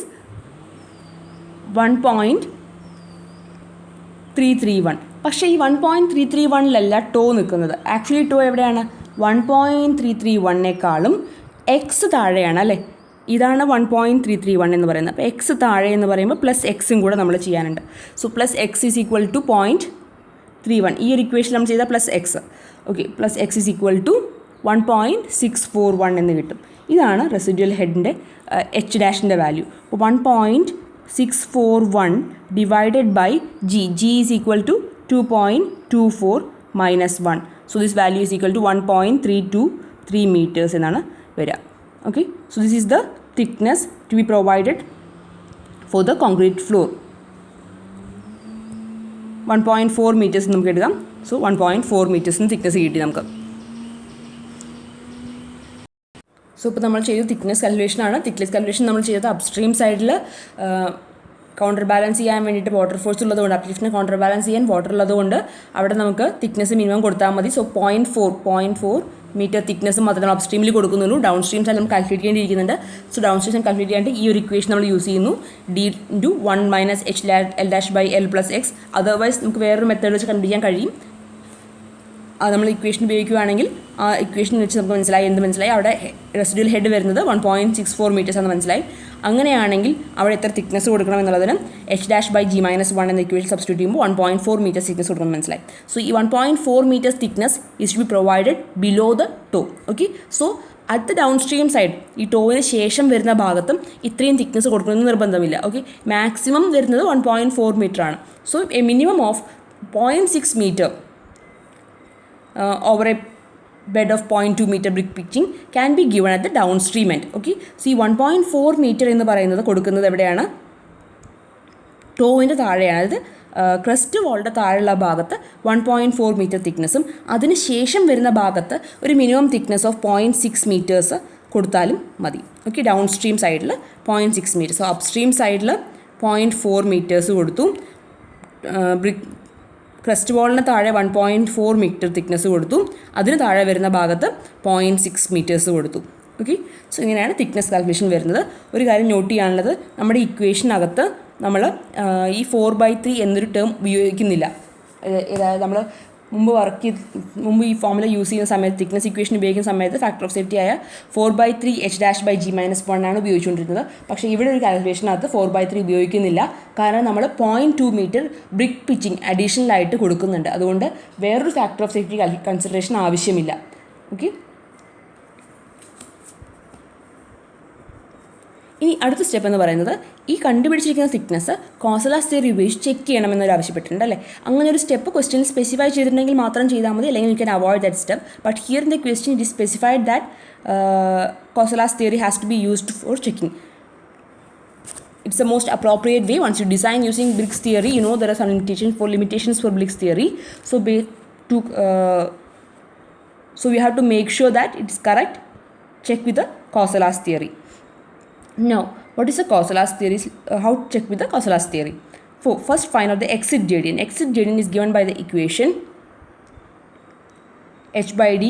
1.331. പക്ഷേ ഈ 1.331 ടോ നിൽക്കുന്നത്. ആക്ച്വലി ടോ എവിടെയാണ്? 1.331 എക്സ് താഴെയാണ് അല്ലേ. ഇതാണ് 1.331 എന്ന് പറയുന്നത്. അപ്പോൾ എക്സ് താഴെ എന്ന് പറയുമ്പോൾ പ്ലസ് എക്സും കൂടെ നമ്മൾ ചെയ്യാനുണ്ട്. So plus x is equal to 0.31. ഈ ഒരു ഇക്വേഷൻ നമ്മൾ ചെയ്താൽ plus x. Okay, plus x is equal to 1.641 എന്ന് കിട്ടും. ഇതാണ് റെസിഡ്യൂൽ ഹെഡിൻ്റെ എച്ച് ഡാഷിൻ്റെ value. 1.641 divided by G. G is equal to 2.24 minus 1. So this value is equal to 1.323 meters എന്നാണ് വരിക. Okay, so this is the thickness to be provided for the concrete floor. 1.4 meters നമുക്ക് എടുക്കാം. So 1.4 മീറ്റേഴ്സിന് thickness കിട്ടി നമുക്ക്. So ഇപ്പോൾ നമ്മൾ ചെയ്തത് thickness കാൽക്കുലേഷനാണ്. Thickness calculation നമ്മൾ ചെയ്തത് അപ്സ്ട്രീം സൈഡിൽ കൗണ്ടർ ബാലൻസ് ചെയ്യാൻ വേണ്ടിയിട്ട് വാട്ടർ ഫോഴ്സ് ഉള്ളതുകൊണ്ട്, അപ്ലിഫ്റ്റിനെ കൗണ്ടർ ബാലൻസ് ചെയ്യാൻ വാട്ടർ ഉള്ളതുകൊണ്ട് അവിടെ നമുക്ക് തിക്നെസ് മിനിമം കൊടുത്താൽ മതി. സോ 0.4 മീറ്റർ തിക്നെസ് മാത്രമേ നമ്മൾ അപ്സ്ട്രീമിൽ കൊടുക്കുന്നുള്ളൂ. ഡൗൺ സ്ട്രീം സൈഡിൽ നമുക്ക് കാൽക്കുലേറ്റ് ചെയ്യേണ്ടിയിരിക്കുന്നുണ്ട്. സോ ഡൗൺ സ്ട്രീം കാൽക്കുലേറ്റ് ചെയ്യാണ്ട് ഈ ഒരു ഇക്വേഷൻ നമ്മൾ യൂസ് ചെയ്യുന്നു. D into 1 minus H L dash by L plus X. Otherwise നമുക്ക് വേറൊരു മെത്തേഡ് വെച്ച് കണ്ടുപിടിക്കാൻ കഴിയും. നമ്മൾ ഇക്വേഷൻ ഉപയോഗിക്കുകയാണെങ്കിൽ ആ ഇക്വേഷൻ വെച്ച് നമുക്ക് മനസ്സിലായി അവിടെ റെസിഡ്യൂൽ ഹെഡ് വരുന്നത് 1.64 മീറ്റേഴ്സ് എന്ന് മനസ്സിലായി. അങ്ങനെയാണെങ്കിൽ അവിടെ എത്ര തിക്നെസ് കൊടുക്കണം എന്നുള്ളതിന് h'/g-1 എന്ന ഇക്വേഷൻ സബ്സ്റ്റിറ്റ്യൂട്ട് ചെയ്യുമ്പോൾ 1.4 മീറ്റേഴ്സ് തിക്നെസ് കൊടുക്കണം മനസ്സിലായി. സോ ഈ 1.4 meters thickness is to be provided below the toe. Okay, so at the downstream side ഈ ടോവിന് ശേഷം വരുന്ന ഭാഗത്തും ഇത്രയും തിക്നെസ് കൊടുക്കണമെന്ന് നിർബന്ധമില്ല. ഓക്കെ, മാക്സിമം വരുന്നത് 1.4 മീറ്റർ ആണ്. So a minimum of 0.6 meter over a bed of 0.2 meter brick pitching can be given at the downstream end. Okay, see 1.4 meter എന്ന് പറയുന്നത് കൊടുക്കുന്നത് എവിടെയാണ്? ടോവിൻ്റെ താഴെയാണ്. അതായത് ക്രസ്റ്റ് വോളിൻ്റെ താഴെയുള്ള ഭാഗത്ത് 1.4 മീറ്റർ തിക്നെസ്സും അതിനുശേഷം വരുന്ന ഭാഗത്ത് ഒരു മിനിമം തിക്നെസ് ഓഫ് 0.6 മീറ്റേഴ്സ് കൊടുത്താലും മതി. ഓക്കെ, ഡൗൺ സ്ട്രീം സൈഡിൽ 0.6 മീറ്റർ. സോ അപ്പ് സ്ട്രീം സൈഡിൽ 0.4 മീറ്റേഴ്സ് കൊടുത്തു. ബ്രിക്ക് ക്രസ്റ്റ് വോളിന് താഴെ 1.4 മീറ്റർ തിക്നെസ് കൊടുത്തു. അതിന് താഴെ വരുന്ന ഭാഗത്ത് 0.6 മീറ്റേഴ്സ് കൊടുത്തു. ഓക്കെ, സോ ഇങ്ങനെയാണ് തിക്നെസ് കാൽക്കുലേഷൻ വരുന്നത്. ഒരു കാര്യം നോട്ട് ചെയ്യാനുള്ളത്, നമ്മുടെ ഇക്വേഷനകത്ത് നമ്മൾ ഈ 4/3 എന്നൊരു ടേം ഉപയോഗിക്കുന്നില്ല. അതായത് നമ്മൾ മുമ്പ് ഈ ഫോമുല യൂസ് ചെയ്യുന്ന സമയത്ത് തിക്നെസ് ഇക്വേഷൻ ഉപയോഗിക്കുന്ന സമയത്ത് ഫാക്ടർ ഓഫ് സേഫ്റ്റി ആയ 4/3 h'/g-1 ആണ് ഉപയോഗിച്ചുകൊണ്ടിരുന്നത്. പക്ഷേ ഇവിടെ ഒരു കാൽക്കുലേഷനകത്ത് 4/3 ഉപയോഗിക്കുന്നില്ല. കാരണം നമ്മൾ 0.2 മീറ്റർ ബ്രിക്ക് പിച്ചിങ് അഡീഷണൽ ആയിട്ട് കൊടുക്കുന്നുണ്ട്. അതുകൊണ്ട് വേറൊരു ഫാക്ടർ ഓഫ് സേഫ്റ്റി കൺസിഡറേഷൻ ആവശ്യമില്ല. ഓക്കെ, ഇനി അടുത്ത സ്റ്റെപ്പ് എന്ന് പറയുന്നത് ഈ കണ്ടുപിടിച്ചിരിക്കുന്ന തിക്നെസ് കോസലാസ് തിയറി ഉപയോഗിച്ച് ചെക്ക് ചെയ്യണമെന്നൊരു ആവശ്യപ്പെട്ടിട്ടുണ്ട് അല്ലേ. അങ്ങനെ ഒരു സ്റ്റെപ്പ് ക്വസ്റ്റ്യൻ സ്പെസിഫൈ ചെയ്തിട്ടുണ്ടെങ്കിൽ മാത്രം ചെയ്താൽ മതി, അല്ലെങ്കിൽ you can avoid that step. But here in the question it is specified that Khosla's theory has to be used for checking. It's the most appropriate way. Once you design using Briggs theory, you know there are some limitations for Briggs theory. So we have to make sure that it's correct. Check with the Kosalas theory. Now, what is the Kosalas theory? How to check with the Kosalas theory? First, find out the exit gradient. Exit gradient is given by the equation h/d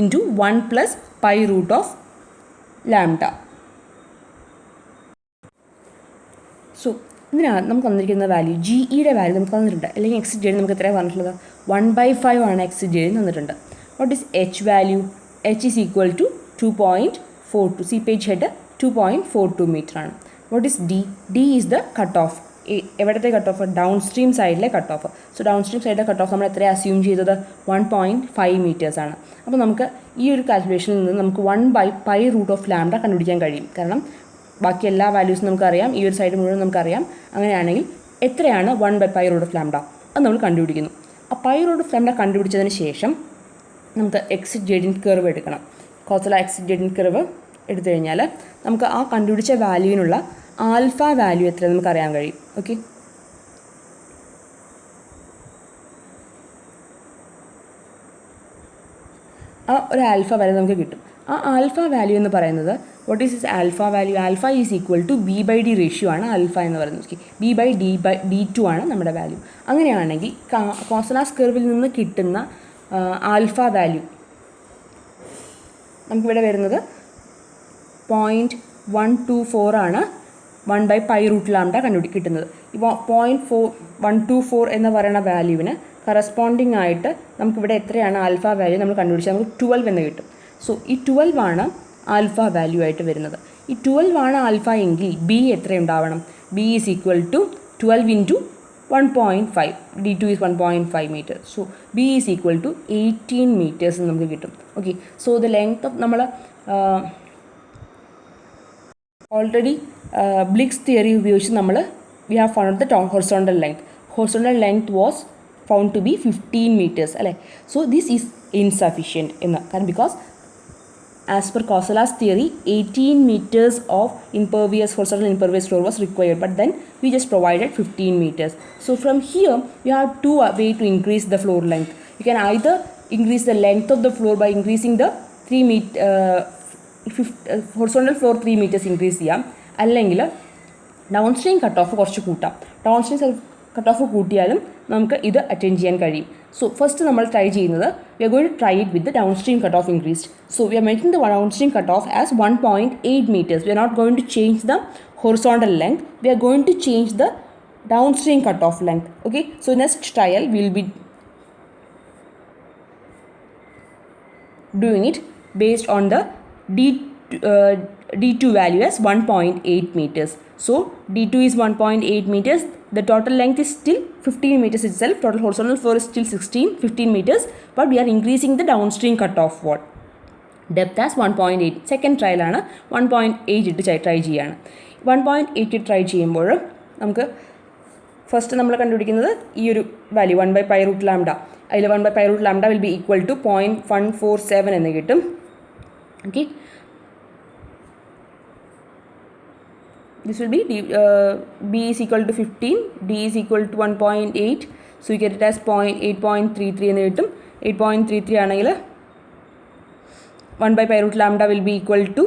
into 1 plus pi root of lambda. So ഇതിനാണ് നമുക്ക് തന്നിരിക്കുന്ന value ജിഇയുടെ value നമുക്ക് തന്നിട്ടുണ്ട്. അല്ലെങ്കിൽ exit JD നമുക്ക് എത്രയാണ് പറഞ്ഞിട്ടുള്ളത്? 1/5 ആണ് എക്സിറ്റ് ജേഡി തന്നിട്ടുണ്ട്. What is H value? H is equal to 2.42. Seepage head 2.42 meter ആണ്. What is D? D is the cut off. എവിടത്തെ കട്ട് ഓഫ്? ഡൗൺ സ്ട്രീം സൈഡിലെ cut off. So downstream സൈഡിലെ കട്ട് ഓഫ് നമ്മൾ എത്രയാണ് assume ചെയ്തത്? 1.5 metres ആണ്. അപ്പോൾ നമുക്ക് ഈ ഒരു കാൽക്കുലേഷനിൽ നിന്ന് നമുക്ക് 1/pi റൂട്ട് ഓഫ് ലാംഡ കണ്ടുപിടിക്കാൻ കഴിയും. കാരണം ബാക്കി എല്ലാ വാല്യൂസും നമുക്കറിയാം, ഈ ഒരു സൈഡ് മുഴുവൻ നമുക്കറിയാം. അങ്ങനെയാണെങ്കിൽ എത്രയാണ് 1/pi റൂട്ട് ഓഫ് ലാംഡ അത് നമ്മൾ കണ്ടുപിടിക്കുന്നു. ആ പൈ റൂട്ട് ഓഫ് ലാംഡ കണ്ടുപിടിച്ചതിന് ശേഷം നമുക്ക് എക്സിറ്റ് ഗ്രേഡിയൻറ്റ് കർവ് എടുക്കണം. കോസല എക്സിറ്റ് ഗ്രേഡിയൻറ്റ് കർവ് എടുത്തു കഴിഞ്ഞാൽ നമുക്ക് ആ കണ്ടുപിടിച്ച വാല്യൂവിനുള്ള ആൽഫ വാല്യൂ എത്ര നമുക്ക് അറിയാൻ കഴിയും. ഓക്കെ, ആ ഒരു ആൽഫ വാല്യൂ നമുക്ക് കിട്ടും. ആ ആൽഫ വാല്യൂ എന്ന് പറയുന്നത് what is is alpha value? Alpha is equal to b/d ratio ആണ് ആൽഫ എന്ന് പറയുന്നത്. ഓക്കെ, b/d2 ആണ് നമ്മുടെ വാല്യൂ. അങ്ങനെയാണെങ്കിൽ കോസലാസ് കർവിൽ നിന്ന് കിട്ടുന്ന ആൽഫ വാല്യൂ നമുക്കിവിടെ വരുന്നത് 0.124 ആണ് 1/pi റൂട്ട് ലാംഡ കിട്ടുന്നത്. ഈ 0.124 എന്ന് പറയുന്ന വാല്യൂവിന് കറസ്പോണ്ടിങ് ആയിട്ട് നമുക്കിവിടെ എത്രയാണ് ആൽഫ വാല്യൂ നമ്മൾ കണ്ടുപിടിച്ചാൽ നമുക്ക് 12 എന്ന് കിട്ടും. സോ ഈ 12 ആണ് ആൽഫ വാല്യൂ ആയിട്ട് വരുന്നത്. ഈ 12 ആണ് ആൽഫ എങ്കിൽ ബി എത്ര ഉണ്ടാവണം? B is equal to 12 into 1.5. d2 is 1.5 meters. So b is equal to 18 meters എന്ന് നമുക്ക് കിട്ടും. Okay, so the length of നമ്മൾ ഓൾറെഡി ബ്ലിക്സ് തിയറി ഉപയോഗിച്ച് നമ്മൾ we have found the horizontal length. Horizontal length was found to be 15 meters അല്ലേ. So this is insufficient എന്ന് കാരണം because as per Kossala's theory 18 meters of impervious horizontal impervious floor was required, but then we just provided 15 meters. So from here you have two ways to increase the floor length. You can either increase the length of the floor by increasing the horizontal floor 3 meters increase ചെയ്യാം, അല്ലെങ്കിൽ down stream cut off കുറച്ച് കൂട്ടാം. Downstream cut off കൂട്ടിയാലും നമുക്ക് ഇത് attend ചെയ്യാൻ കഴിയും. So first നമ്മൾ ട്രൈ ചെയ്യുന്നത് we are going to try it with the downstream cut off increased. So we are making the downstream cut off as 1.8 meters. We are not going to change the horizontal length. We are going to change the downstream cut off length. Okay, so next trial we will be doing it based on the D2 value as 1.8 meters. So D2 is 1.8 meters. The total length is still 15 meters itself. Total horizontal floor is still 15 meters. But we are increasing the downstream cutoff wall depth as 1.8. Second ട്രയലാണ് 1.8 ഇട്ട് try ചെയ്യാണ്. 1.8 try ചെയ്യുമ്പോൾ നമുക്ക് first നമ്മൾ കണ്ടുപിടിക്കുന്നത് ഈ ഒരു value 1/π√λ. അതിൽ 1/π√λ will be equal to 0.147 എന്ന് കിട്ടും. Okay, this will be b is equal to 15, d is equal to 1.8, so you get it as 8.33 എന്ന് കിട്ടും. 8.33 ആണെങ്കിൽ 1/π√λ will be equal to,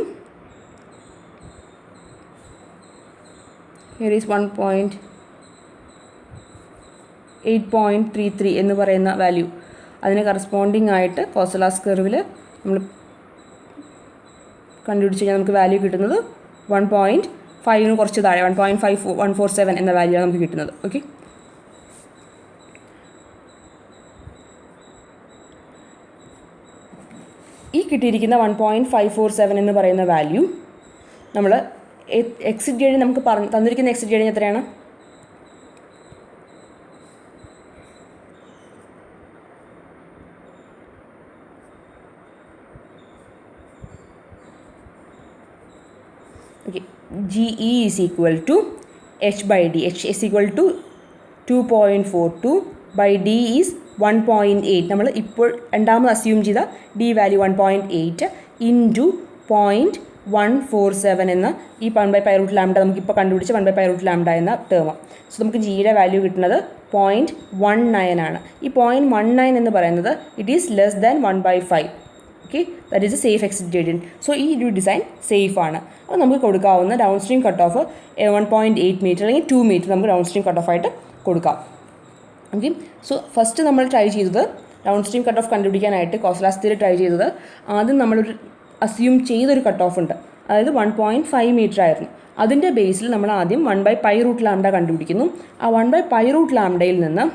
here is 8.33 എന്ന് പറയുന്ന വാല്യൂ. അതിന് കറസ്പോണ്ടിങ് ആയിട്ട് കോസലാസ് കർവിൽ നമ്മൾ കണ്ടുപിടിച്ച് കഴിഞ്ഞാൽ നമുക്ക് വാല്യൂ കിട്ടുന്നത് 1.5 കുറച്ച് താഴെ 1.5147 എന്ന വാല്യൂ ആണ് നമുക്ക് കിട്ടുന്നത്. ഓക്കെ, ഈ കിട്ടിയിരിക്കുന്ന 1.547 എന്ന് പറയുന്ന വാല്യൂ നമ്മൾ എക്സിറ്റ് ഗേഡിൽ നമുക്ക് തന്നിരിക്കുന്ന എക്സിറ്റ് ഗേഡിന് എത്രയാണ്? Okay, GE is equal to H/D. H is equal to 2.42 by D is 1.8. നമ്മൾ ഇപ്പോൾ രണ്ടാമത് അസ്യൂം ചെയ്ത D വാല്യൂ 1.8 ഇൻറ്റു 0.147 എന്ന ഈ 1/π√λ നമുക്കിപ്പോൾ കണ്ടുപിടിച്ച 1/π√λ എന്ന ടേം. സോ നമുക്ക് ജിയുടെ വാല്യൂ കിട്ടുന്നത് 0.19 ആണ്. ഈ 0.19 എന്ന് പറയുന്നത് it is less than 1/5. Okay, that is a safe exit gradient. So ഈ ഒരു ഡിസൈൻ സേഫ് ആണ്. അപ്പോൾ നമുക്ക് കൊടുക്കാവുന്ന downstream cut off 1.8 meter അല്ലെങ്കിൽ 2 മീറ്റർ നമുക്ക് ഡൗൺ സ്ട്രീം കട്ട് ഓഫ് ആയിട്ട് കൊടുക്കാം. ഓക്കെ, സോ ഫസ്റ്റ് നമ്മൾ ട്രൈ ചെയ്തത് ഡൗൺ സ്ട്രീം കട്ട് ഓഫ് കണ്ടുപിടിക്കാനായിട്ട് കോസലാസ് തിയറി ട്രൈ ചെയ്തത് ആദ്യം നമ്മളൊരു അസ്യൂം ചെയ്തൊരു കട്ട് ഓഫ് ഉണ്ട്, അതായത് 1.5 മീറ്റർ ആയിരുന്നു. അതിൻ്റെ ബേസിൽ നമ്മൾ ആദ്യം 1/π√λ കണ്ടുപിടിക്കുന്നു. ആ 1/π√λയിൽ നിന്ന്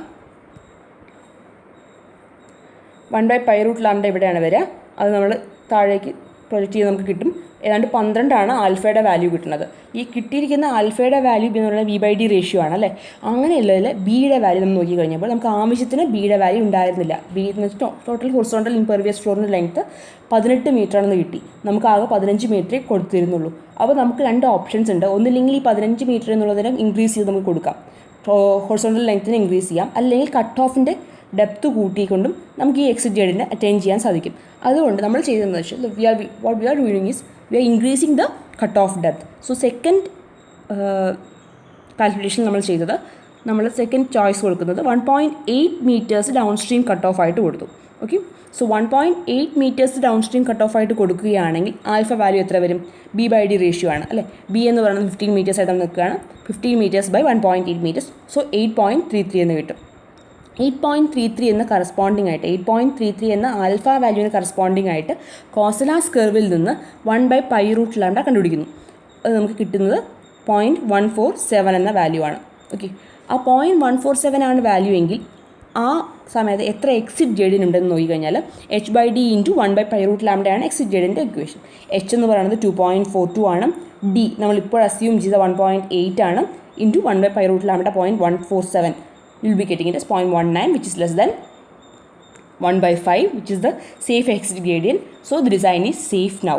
1/π√λ എവിടെയാണ് വരിക, അത് നമ്മൾ താഴേക്ക് പ്രൊജക്റ്റ് ചെയ്ത് നമുക്ക് കിട്ടും. ഏതാണ്ട് 12 ആൽഫയുടെ വാല്യൂ കിട്ടുന്നത്. ഈ കിട്ടിയിരിക്കുന്ന ആൽഫയുടെ വാല്യൂ എന്ന് പറയുന്നത് V/D റേഷ്യോ ആണ് അല്ലേ. അങ്ങനെയുള്ളതിൽ ബിയുടെ വാല്യൂ നമ്മൾ നോക്കി കഴിഞ്ഞപ്പോൾ നമുക്ക് ആവശ്യത്തിന് ബിയുടെ വാല്യൂ ഉണ്ടായിരുന്നില്ല. ബി എന്ന് വെച്ചാൽ total horizontal impervious ഫ്ലോറിൻ്റെ length 18 metre ആണെന്ന് കിട്ടി. നമുക്ക് ആകെ 15 മീറ്ററേ കൊടുത്തിരുന്നുള്ളൂ. അപ്പോൾ നമുക്ക് 2 ഓപ്ഷൻസ് ഉണ്ട്. ഒന്നില്ലെങ്കിൽ ഈ 15 മീറ്റർ എന്നുള്ളതിനെ ഇൻക്രീസ് ചെയ്ത് നമുക്ക് കൊടുക്കാം, ഹൊറിസോണ്ടൽ ലെങ്ത്തിനെ ഇൻക്രീസ് ചെയ്യാം, അല്ലെങ്കിൽ കട്ട് ഓഫിൻ്റെ ഡെപ്ത്ത് കൂട്ടിക്കൊണ്ടും നമുക്ക് ഈ എക്സിറ്റ് ഗ്രേഡിനെ അറ്റൈൻ ചെയ്യാൻ സാധിക്കും. അതുകൊണ്ട് നമ്മൾ ചെയ്തതെന്ന് വെച്ചാൽ what we are doing is we are increasing the cut off depth. So second calculation നമ്മൾ ചെയ്തത്, നമ്മൾ സെക്കൻഡ് ചോയ്സ് കൊടുക്കുന്നത് 1.8 meters downstream cut off ആയിട്ട് കൊടുത്തു. Okay, so 1.8 meters downstream cut off ആയിട്ട് കൊടുക്കുകയാണെങ്കിൽ ആൽഫ വാല്യൂ എത്ര വരും? B/D റേഷ്യോ ആണ് അല്ലേ. ബി എന്ന് പറയുന്നത് 15 മീറ്റേഴ്സ് ആയിട്ട് നിൽക്കുകയാണ്. 15 മീറ്റേഴ്സ് ബൈ 1.8 മീറ്റേഴ്സ്, സോ 8.33 എന്ന് കിട്ടും. 8.33 എന്ന കറസ്പോണ്ടിങ് ആയിട്ട് 8.33 എന്ന ആൽഫ വാല്യൂവിന് കറസ്പോണ്ടിങ് ആയിട്ട് കോസലാസ് കർവിൽ നിന്ന് 1/π√λ കണ്ടുപിടിക്കുന്നു. അത് നമുക്ക് കിട്ടുന്നത് 0.147 എന്ന വാല്യൂ ആണ്. ഓക്കെ, ആ 0.147 ആണ് വാല്യൂ എങ്കിൽ ആ സമയത്ത് എത്ര എക്സിറ്റ് ഗ്രേഡിയൻ ഉണ്ടെന്ന് നോക്കിക്കഴിഞ്ഞാൽ H/D ഇൻറ്റു 1/π√λ ആണ് എക്സിറ്റ് ഗ്രേഡിയൻ്റെ ഇക്വേഷൻ. H എന്ന് പറയുന്നത് 2.42 ആണ്. D നമ്മളിപ്പോൾ അസ്യൂം ചെയ്ത 1.8 ആണ് into 1/π√λ 0.147. You'll be getting it as 0.19, which is less than 1/5, which is the safe exit gradient. So the design is safe now.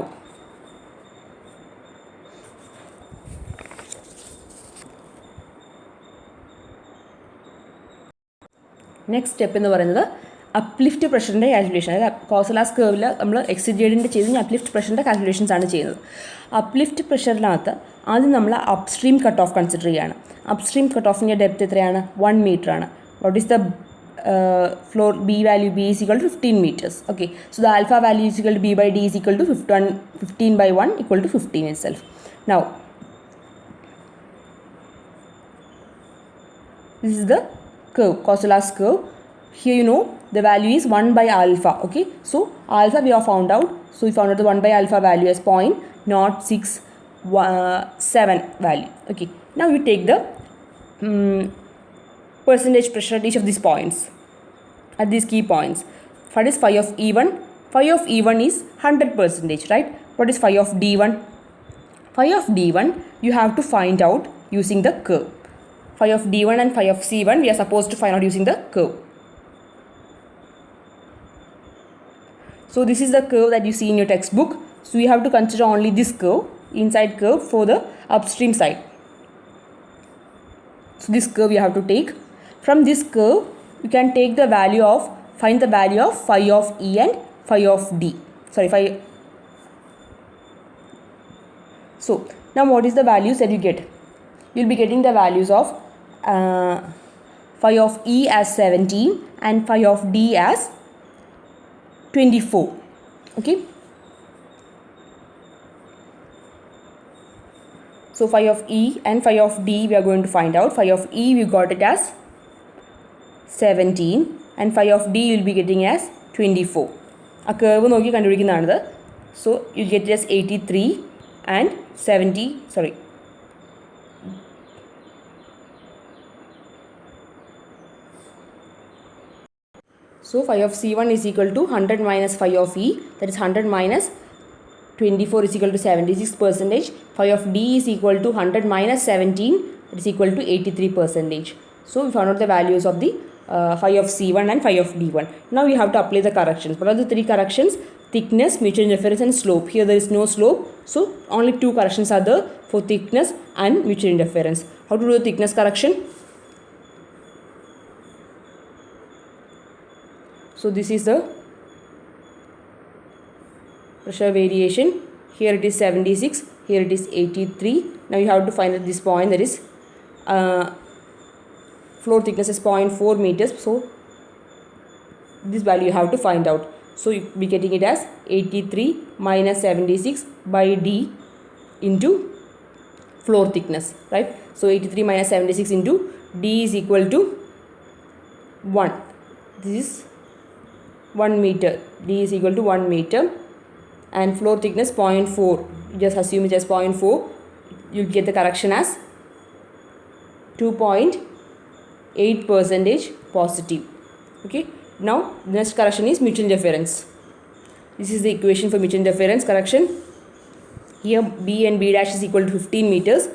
Next step എന്ന് പറയുന്നത് uplift പ്രഷറിൻ്റെ calculation. അതായത് കോസലാസ് കർവിൽ നമ്മൾ എക്സിറ്റ് ഗ്രേഡിയൻ്റ് ചെയ്ത് അപ്ലിഫ്റ്റ് പ്രഷറിൻ്റെ കാൽക്കുലേഷൻസ് ആണ് ചെയ്യുന്നത്. അപ്ലിഫ്റ്റ് പ്രഷറിനകത്ത് ആദ്യം നമ്മൾ അപ്സ്ട്രീം കട്ട് ഓഫ് കൺസിഡർ ചെയ്യുകയാണ്. അപ്സ്ട്രീം കട്ട് ഓഫിൻ്റെ ഡെപ്ത് എത്രയാണ്? 1 മീറ്റർ ആണ്. What is the floor B value? B is equal to 15 meters. Okay, so the alpha value is equal to B/D is equal to 15 by 1 equal to 15 itself. Now this is the curve, Kosalas curve. Here you know the value is 1 by alpha. Okay, so alpha we have found out. So we found out the 1 by alpha value as 0.067 value. Okay, now you take the percentage pressure at each of these points, at these key points. What is phi of E1, Phi of E1 is 100%, right? What is phi of D1? Phi of D1 you have to find out using the curve. Phi of D1 and phi of C1 we are supposed to find out using the curve. So this is the curve that you see in your textbook. So you have to consider only this curve, inside curve for the upstream side. So this curve you have to take. From this curve you can take the value of, find the value of phi of E and phi of D. Sorry, phi. So now what is the values that you get? You will be getting the values of phi of E as 17 and phi of D as 24. Okay. So phi of E and phi of D we are going to find out. Phi of E we got it as 17 and phi of D you will be getting as 24. A curve നോക്കി കണ്ടുപിടിക്കുന്നതാണിത്. So you get it as 83 and 70. Sorry. So phi of C1 is equal to 100 minus phi of E, that is 100 minus 24 is equal to 76%. Phi of D is equal to 100 minus 17, that is equal to 83%. So we found out the values of the phi of C1 and phi of D1. Now we have to apply the corrections. What are the three corrections? Thickness, mutual interference and slope. Here there is no slope, so only two corrections are there for thickness and mutual interference. How to do the thickness correction? So this is the pressure variation. Here it is 76, here it is 83. Now you have to find at this point, that is floor thickness is 0.4 meters. So this value you have to find out. So you will be getting it as 83 minus 76 by D into floor thickness, right? So 83 minus 76 into D is equal to 1. This is 1 meter. D is equal to 1 meter and floor thickness 0.4. You just assume it as 0.4. You get the correction as 2.8% positive. Okay. Now the next correction is mutual interference. This is the equation for mutual interference correction. Here B and B dash is equal to 15 meters.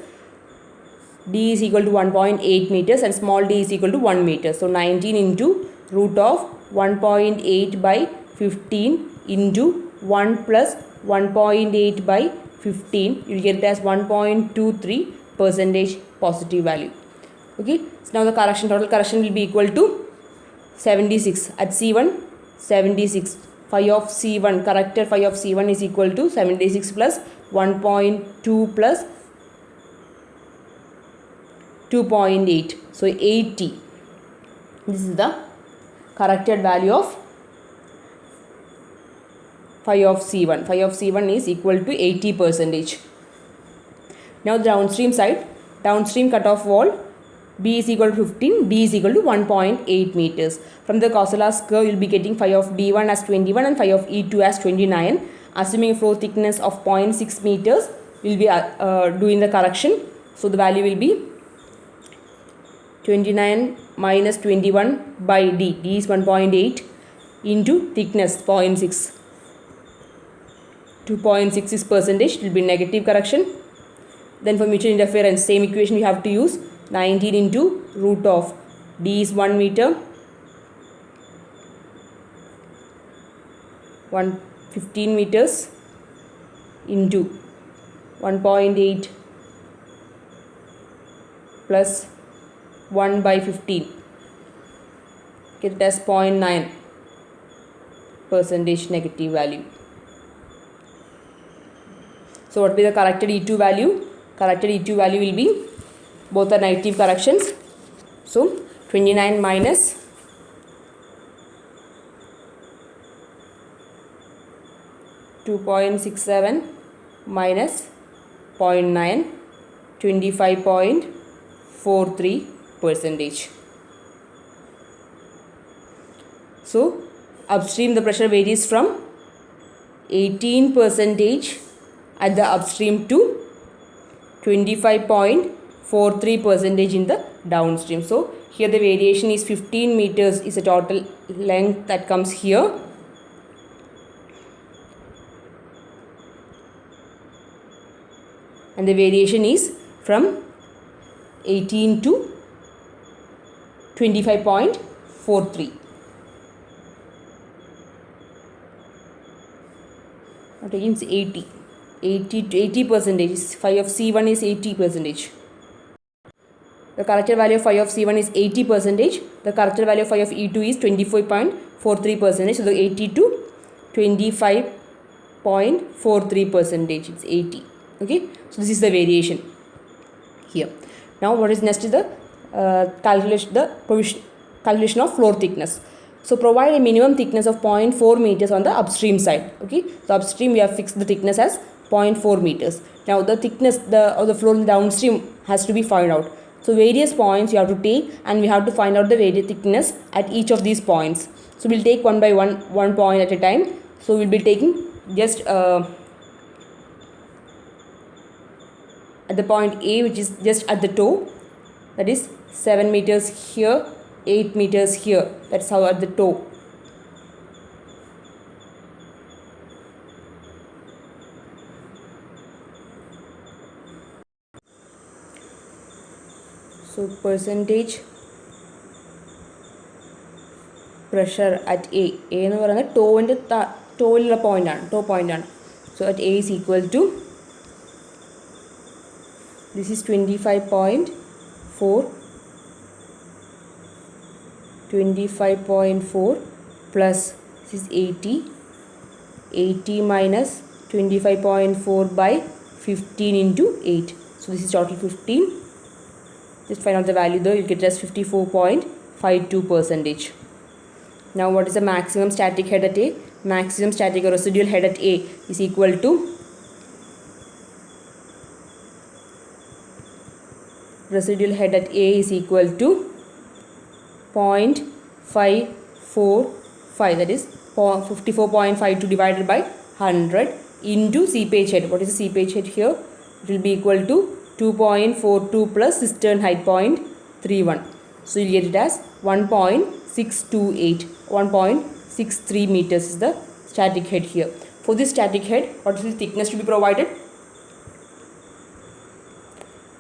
D is equal to 1.8 meters and small d is equal to 1 meter. So 19 into root of 1.8 by 15 into 1 plus 1.8 by 15. You will get it as 1.23% positive value. Okay. So now the correction, total correction will be equal to 76 at C1, 76. Phi of C1, corrected phi of C1 is equal to 76 plus 1.2 plus 2.8. So 80. This is the corrected value of phi of C1. Phi of C1 is equal to 80%. Now the downstream side, downstream cutoff wall, B is equal to 15, D is equal to 1.8 meters. From the Causalas curve, you will be getting phi of D1 as 21 and phi of E2 as 29. Assuming a floor thickness of 0.6 meters, we will be doing the correction. So the value will be 29 minus 21 by D. D is 1.8 into thickness 0.6. 2.6 is percentage, it will be negative correction. Then for mutual interference, same equation we have to use. 19 into root of D is 1 meter, 15 meters into 1.8 plus 1 by 15. Get it as 0.9% negative value. So what will be the corrected E2 value? Corrected E2 value will be, both are negative corrections. So 29 minus 2.67 minus 0.9, 25.43%. So upstream the pressure varies from 18% at the upstream to 25.43% in the downstream. So here the variation is 15 meters is a total length that comes here. and the variation is from 18 to 25.43. Now taking 80 percentage. Phi of C1 is 80 percentage. The corrected value of phi of C1 is 80 percentage. The corrected value of phi of E2 is 24.43 percentage. So the 80 to 25.43 percentage. It's 80. Okay. So this is the variation here. Now what is next is the calculation of floor thickness. So provide a minimum thickness of 0.4 meters on the upstream side. Okay. So upstream we have fixed the thickness as 0.4 meters. Now the thickness of the floor downstream has to be found out. So various points you have to take, and we have to find out the various thickness at each of these points. So we'll take one by one point at a time. So we'll be taking just at the point A, which is just at the toe, that is 7 meters here, 8 meters here. That's how at the toe. So percentage pressure at A. A എന്ന് പറയുന്നത് ടോയിലുള്ള പോയിൻ്റാണ്, to പോയിൻ്റാണ്. So at A is equal to, this is 25.4 plus this is 80 minus 25.4 by 15 into 8. So this is total 15. Just find out the value though, you get as 54.52 percentage. Now what is the maximum static head at A? Maximum static or residual head at A is equal to residual head at A is equal to 0.545, that is 54.52 divided by 100 into seepage head. What is the seepage head here? It will be equal to 2.42 plus cistern height 0.31. So you will get it as 1.628, 1.63 meters is the static head here. For this static head, what is the thickness to be provided?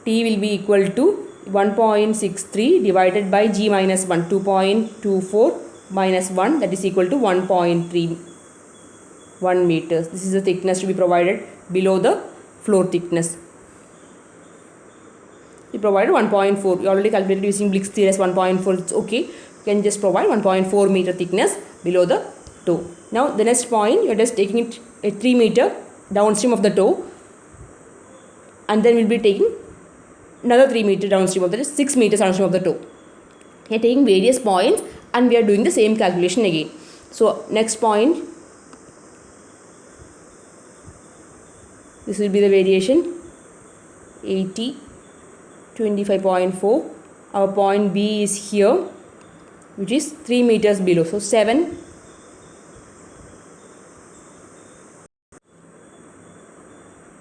T will be equal to 1.63 divided by G minus 1, 2.24 minus 1, that is equal to 1.31 meters. This is the thickness to be provided below the floor thickness. We provided 1.4. You already calculated using Blick's theory as 1.4. It's okay. You can just provide 1.4 meter thickness below the toe. Now the next point, you are just taking it a 3 meter downstream of the toe, and then we'll be taking another 3 meter downstream of that is 6 meters downstream of the toe. We are taking various points and we are doing the same calculation again. So next point, this will be the variation 80, 25.4. Our point B is here, which is 3 meters below. So 7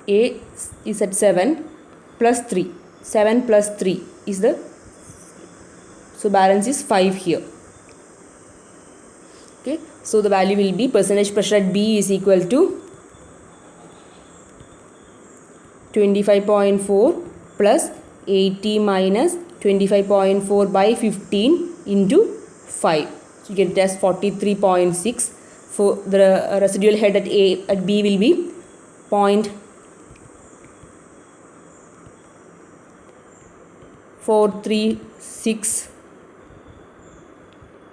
A is at 7 plus 3. 7 plus 3 is the, so balance is 5 here. Okay, so the value will be percentage pressure at B is equal to 25.4 plus 80 minus 25.4 by 15 into 5. So you get it as 43.6. For the residual head at B will be 0.436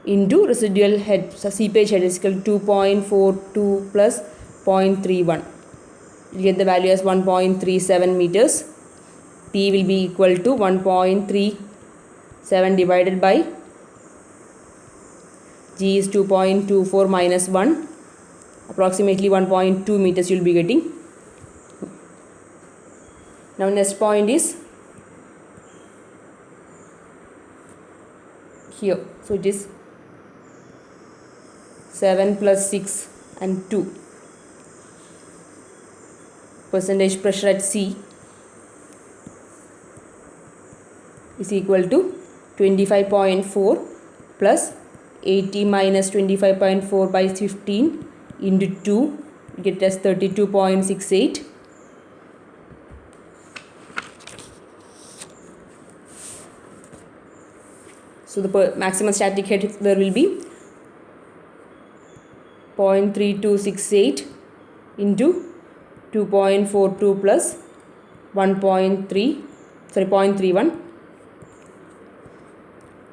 into residual head, so seepage head is equal to 2.42 plus 0.31. You get the value as 1.37 meters. T will be equal to 1.37 divided by G is 2.24 minus 1, approximately 1.2 meters you will be getting. Now next point is here. So it is 7 plus 6 and 2. Percentage pressure at C is equal to 25.4 plus 80 minus 25.4 by 15 into 2. You get as 32.68. So the maximum static head there will be 0.3268 into 2.42 plus 0.31.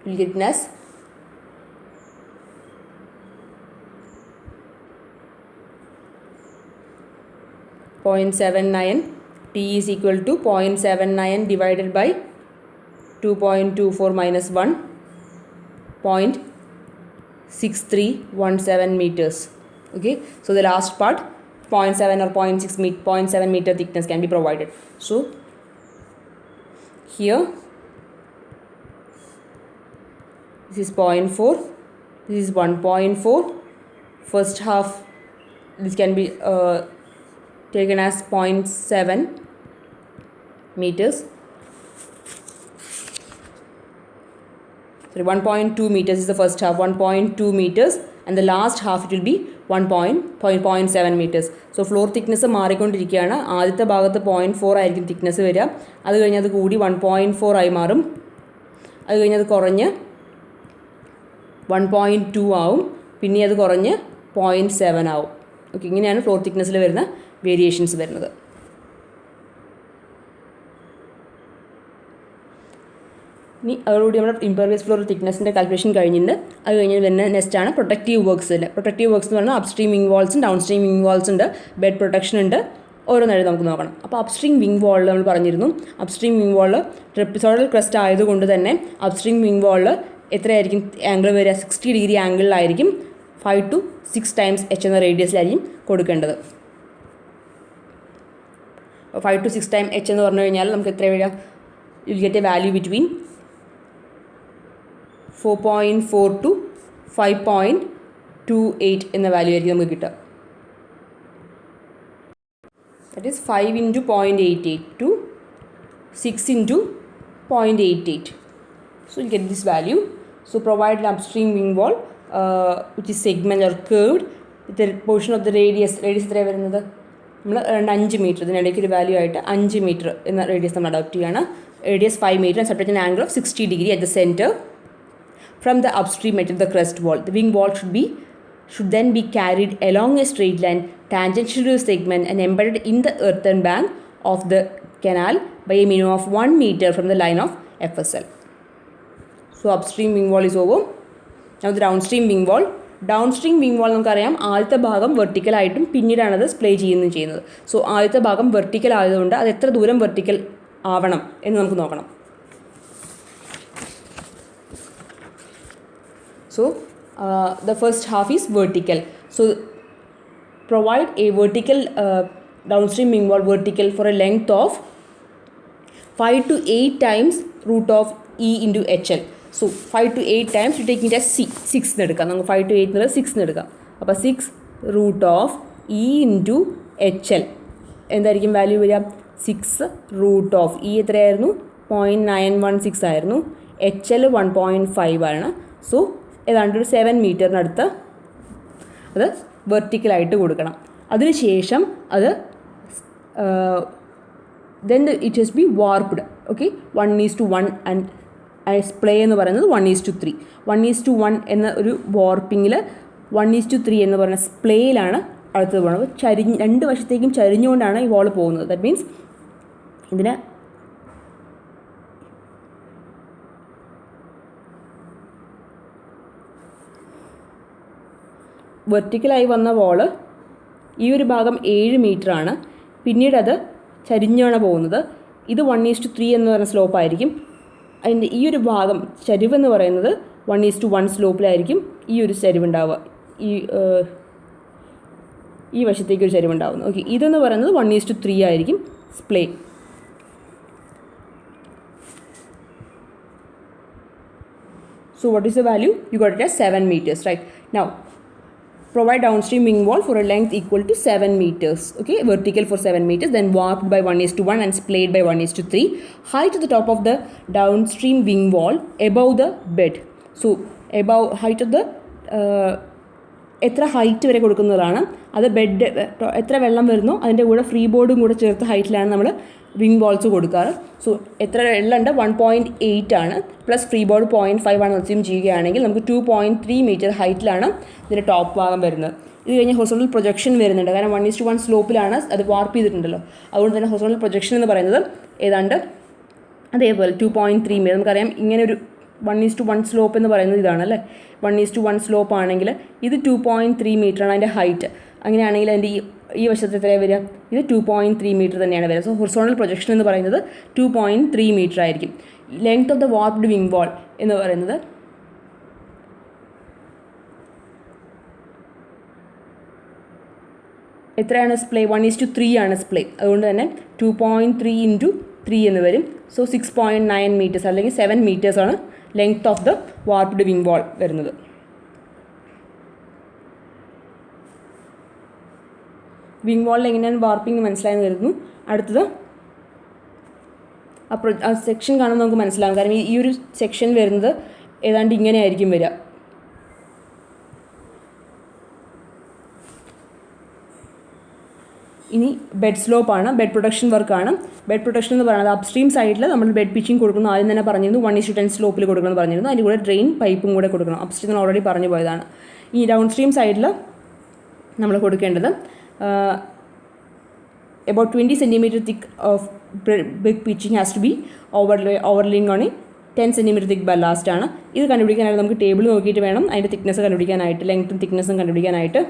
We will get it as 0.79. T is equal to 0.79 divided by 2.24 minus 1, 0.6317 meters. Okay, so the last part 0.7 or 0.7 meter thickness can be provided. So here this is 0.4, this is 1.4. First half this can be taken as 0.7 meters. Sorry, 1.2 meters is the first half, 1.2 meters, and the last half it will be 0.7 meters. So floor thickness മാറിക്കൊണ്ടിരിക്കുകയാണ്. ആദ്യത്തെ ഭാഗത്ത് 0.4 ആയിരിക്കും thickness വരിക. അത് കഴിഞ്ഞ് അത് കൂടി 1.4 ആയി മാറും. അത് കഴിഞ്ഞ് അത് കുറഞ്ഞ് 1.2 ആവും. പിന്നെ അത് കുറഞ്ഞ് 0.7 ആവും. ഓക്കെ, ഇങ്ങനെയാണ് ഫ്ലോർ തിക്നെസ്സിൽ വരുന്ന വേരിയേഷൻസ് വരുന്നത്. ഇനി അതോടുകൂടി നമ്മുടെ ഇംപെർവിയസ് ഫ്ലോർ തിക്നെസ്സിൻ്റെ കാൽക്കുലേഷൻ കഴിഞ്ഞിട്ടുണ്ട്. അത് കഴിഞ്ഞ് വരുന്ന നെക്സ്റ്റ് ആണ് പ്രൊട്ടക്റ്റീവ് വർക്ക്സ്. പ്രൊട്ടക്റ്റീവ് വർക്ക്സ് എന്ന് പറഞ്ഞാൽ അപ്സ്ട്രീം വിങ് വാൾസും ഡൗൺ സ്ട്രീം വിങ് വാൾസ് ഉണ്ട്, ബെഡ് പ്രൊട്ടക്ഷൻ ഉണ്ട്. ഓരോന്നായിട്ട് നമുക്ക് നോക്കണം. അപ്പോൾ അപ്സ്ട്രീം വിങ് വാളിൽ നമ്മൾ പറഞ്ഞിരുന്നു, അപ്സ്ട്രീം വിങ് വാളിൽ ട്രപ്പിസോഡൽ ക്രസ്റ്റ് ആയതുകൊണ്ട് തന്നെ അപ്സ്ട്രീം വിങ് വാളിൽ എത്രയായിരിക്കും ആംഗിൾ വരിക? 60 ഡിഗ്രി ആംഗിളിലായിരിക്കും 5 to 6 times h എന്ന റേഡിയസിലായിരിക്കും കൊടുക്കേണ്ടത്. 5 to 6 times h എന്ന് പറഞ്ഞു കഴിഞ്ഞാൽ നമുക്ക് എത്ര വരിക? You get A value between 4.4 to 5.28 എന്ന വാല്യൂ ആയിരിക്കും നമുക്ക് കിട്ടുക. That is 5 into 0.88 to 6 into 0.88. So you get this value. So provide an upstream wing wall which is segment or curved with a portion of the radius എത്രയാണ് വരുന്നത്? നമ്മൾ 5 metre, ഇതിനിടയ്ക്ക് ഒരു value ആയിട്ട് 5 മീറ്റർ എന്ന റേഡിയസ് നമ്മൾ adopt ചെയ്യുകയാണ്. Radius 5 meter and subtract an angle of 60 degree at the center from the upstream edge of the crest wall. The wing wall should then be carried along a straight line tangential to the segment and embedded in the earthen bank of the canal by a minimum of 1 meter from the line of FSL. So upstream wing wall is over. Now the downstream wing wall. Downstream wing wall നമുക്കറിയാം ആദ്യത്തെ ഭാഗം വെർട്ടിക്കലായിട്ടും പിന്നീടാണ് അത് സ്പ്ലേ ചെയ്യുന്നത്. So ആദ്യത്തെ ഭാഗം vertical ആയതുകൊണ്ട് അത് എത്ര ദൂരം വെർട്ടിക്കൽ ആവണം എന്ന് നമുക്ക് നോക്കണം. So the first half is vertical. So provide A vertical downstream wing wall vertical for a length of 5 to 8 times root of E into HL. So 5 to 8 times you take it as 6 എന്ന് എടുക്കാം. നമുക്ക് 5 to 8 എന്നുള്ളത് 6 എന്ന് എടുക്കാം. അപ്പോൾ 6 root of E into HL എന്തായിരിക്കും value വരിക? 6 root of E എത്രയായിരുന്നു? 0.916 ആയിരുന്നു. HL 1.5 ആണ്. സോ ഏതാണ്ട് ഒരു 7 മീറ്ററിനടുത്ത് അത് വെർട്ടിക്കലായിട്ട് കൊടുക്കണം. അതിനുശേഷം അത് then it has to be warped. Okay, 1:1 and സ്പ്ലേ എന്ന് പറയുന്നത് 1:3. 1:1 എന്ന ഒരു വാർപ്പിങ്ങിൽ 1:3 എന്ന് പറയുന്ന സ്പ്ലേയിലാണ് അടുത്തത് പോകുന്നത്. രണ്ട് വശത്തേക്കും ചരിഞ്ഞുകൊണ്ടാണ് ഈ വാൾ പോകുന്നത്. ദാറ്റ് മീൻസ് ഇതിന് വെർട്ടിക്കലായി വന്ന വാള് ഈ ഒരു ഭാഗം 7 മീറ്ററാണ്. പിന്നീട് അത് ചരിഞ്ഞാണ് പോകുന്നത്. ഇത് 1:3 എന്ന് പറയുന്ന സ്ലോപ്പായിരിക്കും. അതിൻ്റെ ഈ ഒരു ഭാഗം ചരിവെന്ന് പറയുന്നത് 1:1 സ്ലോപ്പിലായിരിക്കും ഈ ഒരു ചരിവുണ്ടാവുക. ഈ വശത്തേക്ക് ഒരു ചരിവുണ്ടാവുന്നത്. ഓക്കെ, ഇതെന്ന് പറയുന്നത് 1:3 ആയിരിക്കും സ്പ്ലേ. So what is the value? You got it as 7 meters, right? Now provide downstream wing wall for a length equal to 7 meters. Okay, vertical for 7 meters, then warped by 1:1 and splayed by 1:3. Height to the top of the downstream wing wall above the bed. So above height of the എത്ര height വരെ കൊടുക്കുന്നതാണ്. അത് bed എത്ര വെള്ളം വരുന്നോ അതിൻ്റെ കൂടെ free ബോർഡും കൂടെ ചേർത്ത് ഹൈറ്റിലാണ് നമ്മൾ വിങ് വാൾസ് കൊടുക്കാറ്. സോ എത്ര എണ്ണുണ്ട്? 1.8 ആണ്. പ്ലസ് ഫ്രീ ബോർഡ് 0.5 ആണ് അസ്യൂം ചെയ്യുകയാണെങ്കിൽ നമുക്ക് 2.3 മീറ്റർ ഹൈറ്റിലാണ് ഇതിൻ്റെ ടോപ്പ് ഭാഗം വരുന്നത്. ഇത് കഴിഞ്ഞ് ഹൊറിസോണ്ടൽ പ്രൊജക്ഷൻ വരുന്നുണ്ട്. കാരണം 1:1 സ്ലോപ്പിലാണ് അത് വാർപ്പ് ചെയ്തിട്ടുണ്ടല്ലോ. അതുകൊണ്ട് തന്നെ ഹൊറിസോണ്ടൽ പ്രൊജക്ഷൻ എന്ന് പറയുന്നത് ഏതാണ്ട് അതേപോലെ 2.3 മീറ്റർ. നമുക്കറിയാം ഇങ്ങനെ ഒരു 1:1 സ്ലോപ്പ് എന്ന് പറയുന്നത് ഇതാണ് അല്ലേ. 1:1 സ്ലോപ്പ് ആണെങ്കിൽ ഇത് 2.3 മീറ്ററാണ് അതിൻ്റെ ഹൈറ്റ്. അങ്ങനെയാണെങ്കിൽ അതിൻ്റെ ഈ വശത്ത് എത്രയാണ് വരിക? ഇത് 2.3 മീറ്റർ തന്നെയാണ് വരിക. സോ ഹൊറിസോണ്ടൽ പ്രൊജക്ഷൻ എന്ന് പറയുന്നത് 2.3 മീറ്റർ ആയിരിക്കും. Length of the warped wing വാൾ എന്ന് പറയുന്നത് എത്രയാണ്? സ്പ്ലേ 1:3 ആണ് സ്പ്ലേ. അതുകൊണ്ട് തന്നെ 2.3 × 3 എന്ന് വരും. സോ 6.9 മീറ്റേഴ്സ് അല്ലെങ്കിൽ 7 മീറ്റേഴ്സാണ് length of the warped wing വാൾ വരുന്നത്. വിങ് വാളിൽ എങ്ങനെയാണ് വാർപ്പിംഗ് മനസ്സിലായെന്ന് കരുതുന്നു. അടുത്തത് ആ സെക്ഷൻ കാണുമ്പോൾ നമുക്ക് മനസ്സിലാകും. കാരണം ഈ ഒരു സെക്ഷൻ വരുന്നത് ഏതാണ്ട് ഇങ്ങനെ ആയിരിക്കും വരിക. ഇനി ബെഡ് സ്ലോപ്പാണ്, ബെഡ് പ്രൊട്ടക്ഷൻ വർക്കാണ്. ബെഡ് പ്രൊട്ടക്ഷൻ എന്ന് പറയുന്നത് അപ്സ്ട്രീം സൈഡിൽ നമ്മൾ ബെഡ് പിച്ചിങ് കൊടുക്കുന്നു. ആദ്യം തന്നെ പറഞ്ഞിരുന്നു 1:10 സ്ലോപ്പിൽ കൊടുക്കണമെന്ന് പറഞ്ഞിരുന്നു. അതിൻ്റെ കൂടെ ഡ്രെയിൻ പൈപ്പും കൂടെ കൊടുക്കണം. അപ്സ്ട്രീം നമ്മൾ ഓൾറെഡി പറഞ്ഞു പോയതാണ്. ഈ ഡൗൺ സ്ട്രീം സൈഡിൽ നമ്മൾ കൊടുക്കേണ്ടത് about 20 centimeter thick of brick pitching has to be overlaying on a 10 centimeter thick ballast ആണ്. ഇത് കണ്ടുപിടിക്കാനായിട്ട് നമുക്ക് ടേബിൾ നോക്കിയിട്ട് വേണം അതിൻ്റെ തിക്നെസ് കണ്ടുപിടിക്കാനായിട്ട്, ലെങ്ത്തും തിക്നെസ്സും കണ്ടുപിടിക്കാനായിട്ട്.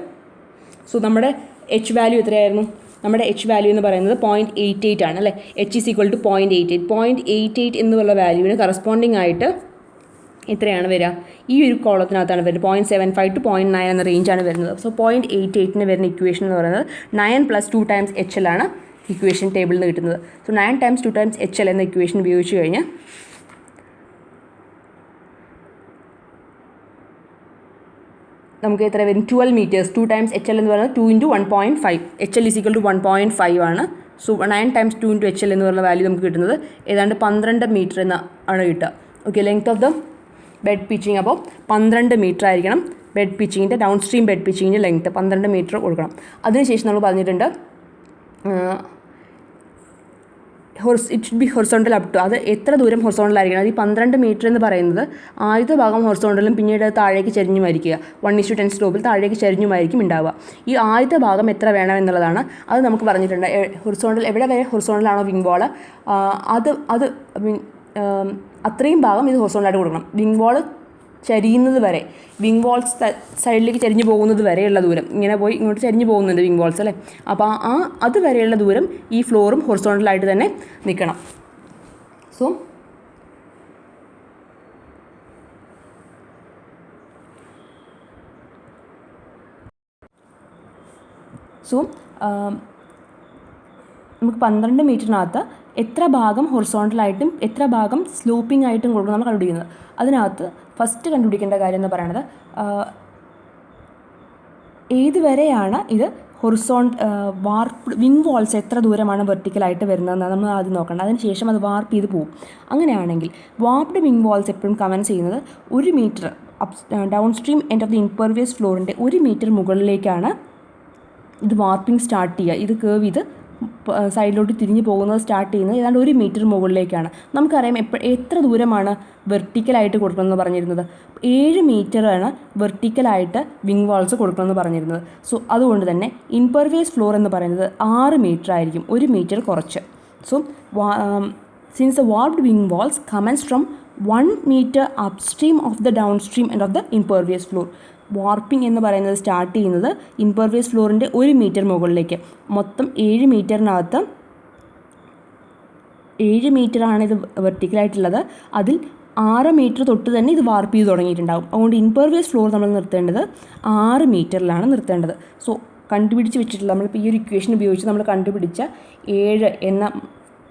സോ നമ്മുടെ എച്ച് വാല്യൂ എത്രയായിരുന്നു? നമ്മുടെ എച്ച് വാല്യൂ എന്ന് പറയുന്നത് 0.88 ആണ് അല്ലേ. H is equal to 0.88. 0.88 എന്നുള്ള വാല്യൂവിന് കറസ്പോണ്ടിങ് ആയിട്ട് എത്രയാണ് വരിക? ഈ ഒരു കോളത്തിനകത്താണ് വരുന്നത്. 0.75 to 0.9 എന്ന റേഞ്ചാണ് വരുന്നത്. സോ 0.88 വരുന്ന ഇക്വേഷൻ എന്ന് പറയുന്നത് 9 + 2 times HL ആണ് ഇക്വേഷൻ ടേബിളിൽ നിന്ന് കിട്ടുന്നത്. സോ 9 × 2 times HL എന്ന ഇക്വേഷൻ ഉപയോഗിച്ച് കഴിഞ്ഞാൽ നമുക്ക് എത്ര വരും? 12 മീറ്റേഴ്സ്. 2 times HL എന്ന് പറയുന്നത് 2 × 1.5. HL ഈസ് ഈക്വൽ ടു 1.5 ആണ്. സോ 9 times 2 × HL എന്ന് പറയുന്ന വാല്യൂ നമുക്ക് കിട്ടുന്നത് ഏതാണ്ട് 12 മീറ്റർ ആണ് കിട്ടുക. Okay, length of the bed pitching അപ്പോൾ 12 മീറ്റർ ആയിരിക്കണം. ബെഡ് പിച്ചിങ്ങിൻ്റെ ഡൗൺ സ്ട്രീം ബെഡ് പിച്ചിങ്ങിൻ്റെ ലെങ്ത്ത് 12 മീറ്റർ കൊടുക്കണം. അതിനുശേഷം നമ്മൾ പറഞ്ഞിട്ടുണ്ട് it should be horizontal up to, അത് എത്ര ദൂരം ഹൊറിസോണ്ടൽ ആയിരിക്കണം? അത് ഈ 12 മീറ്റർ എന്ന് പറയുന്നത് ആദ്യത്തെ ഭാഗം ഹൊറിസോണ്ടലും പിന്നീട് താഴേക്ക് ചരിഞ്ഞുമായിരിക്കുക. 1:10 സ്ലോപ്പിൽ താഴേക്ക് ചരിഞ്ഞുമായിരിക്കും ഉണ്ടാവുക. ഈ ആദ്യത്തെ ഭാഗം എത്ര വേണം എന്നുള്ളതാണ്. അത് നമുക്ക് പറഞ്ഞിട്ടുണ്ട്. ഹൊറിസോണ്ടൽ എവിടെ വരെ ഹൊറിസോണ്ടലാണോ വിങ് വാൾ അത് അത്രയും ഭാഗം ഇത് ഹൊറിസോണ്ടലായിട്ട് കൊടുക്കണം. വിങ് വാൾ ചരിയുന്നത് വരെ, വിങ് വാൾസ് സൈഡിലേക്ക് ചരിഞ്ഞു പോകുന്നത് വരെയുള്ള ദൂരം, ഇങ്ങനെ പോയി ഇങ്ങോട്ട് ചരിഞ്ഞു പോകുന്നുണ്ട് വിങ് വാൾസ് അല്ലേ. അപ്പോൾ അതുവരെയുള്ള ദൂരം ഈ ഫ്ലോറും ഹൊറിസോണ്ടലായിട്ട് തന്നെ നിൽക്കണം. സോ നമുക്ക് 12 മീറ്ററിനകത്ത് എത്ര ഭാഗം ഹൊറിസോണ്ടലായിട്ടും എത്ര ഭാഗം സ്ലോപ്പിംഗ് ആയിട്ടും കൊടുക്കണം നമ്മൾ കണ്ടുപിടിക്കുന്നത്. അതിനകത്ത് ഫസ്റ്റ് കണ്ടുപിടിക്കേണ്ട കാര്യം എന്ന് പറയുന്നത് ഏതുവരെയാണ് ഇത് വാർപ്പ് വിങ് വാൾസ് എത്ര ദൂരമാണ് വെർട്ടിക്കലായിട്ട് വരുന്നതെന്ന് നമ്മൾ ആദ്യം നോക്കണം. അതിനുശേഷം അത് വാർപ്പ് ചെയ്ത് പോകും. അങ്ങനെയാണെങ്കിൽ വാർപ്ഡ് വിങ് വാൾസ് എപ്പോഴും കമൻറ്റ് ചെയ്യുന്നത് 1 meter downstream end of the impervious ഫ്ലോറിൻ്റെ 1 മീറ്റർ മുകളിലേക്കാണ് ഇത് വാർപ്പിംഗ് സ്റ്റാർട്ട് ചെയ്യുക. ഇത് കേവ് ഇത് സൈഡിലോട്ട് തിരിഞ്ഞ് പോകുന്നത് സ്റ്റാർട്ട് ചെയ്യുന്നത് ഏതാണ്ട് 1 മീറ്റർ മുകളിലേക്കാണ്. നമുക്കറിയാം എത്ര ദൂരമാണ് വെർട്ടിക്കലായിട്ട് കൊടുക്കണമെന്ന് പറഞ്ഞിരുന്നത്? 7 മീറ്ററാണ് വെർട്ടിക്കലായിട്ട് വിങ് വാൾസ് കൊടുക്കണമെന്ന് പറഞ്ഞിരുന്നത്. സോ അതുകൊണ്ട് തന്നെ ഇംപെർവിയസ് ഫ്ലോർ എന്ന് പറയുന്നത് 6 മീറ്റർ ആയിരിക്കും, 1 മീറ്റർ കുറച്ച്. So since the warped wing walls commence from 1 meter upstream of the downstream end of the impervious floor. Warping എന്ന് പറയുന്നത് സ്റ്റാർട്ട് ചെയ്യുന്നത് ഇംപെർവിയസ് ഫ്ലോറിൻ്റെ 1 മീറ്റർ മുകളിലേക്ക്. മൊത്തം 7 മീറ്ററിനകത്ത് 7 മീറ്ററാണ് ഇത് വെർട്ടിക്കലായിട്ടുള്ളത്. അതിൽ 6 മീറ്റർ തൊട്ട് തന്നെ ഇത് വാർപ്പ് ചെയ്ത് തുടങ്ങിയിട്ടുണ്ടാകും. അതുകൊണ്ട് ഇംപെർവിയസ് ഫ്ലോർ നമ്മൾ നിർത്തേണ്ടത് 6 മീറ്ററിലാണ് നിർത്തേണ്ടത്. സോ കണ്ടുപിടിച്ച് വെച്ചിട്ടുള്ള നമ്മളിപ്പോൾ ഈ ഒരു ഇക്വേഷൻ ഉപയോഗിച്ച് നമ്മൾ കണ്ടുപിടിച്ച 7 എന്ന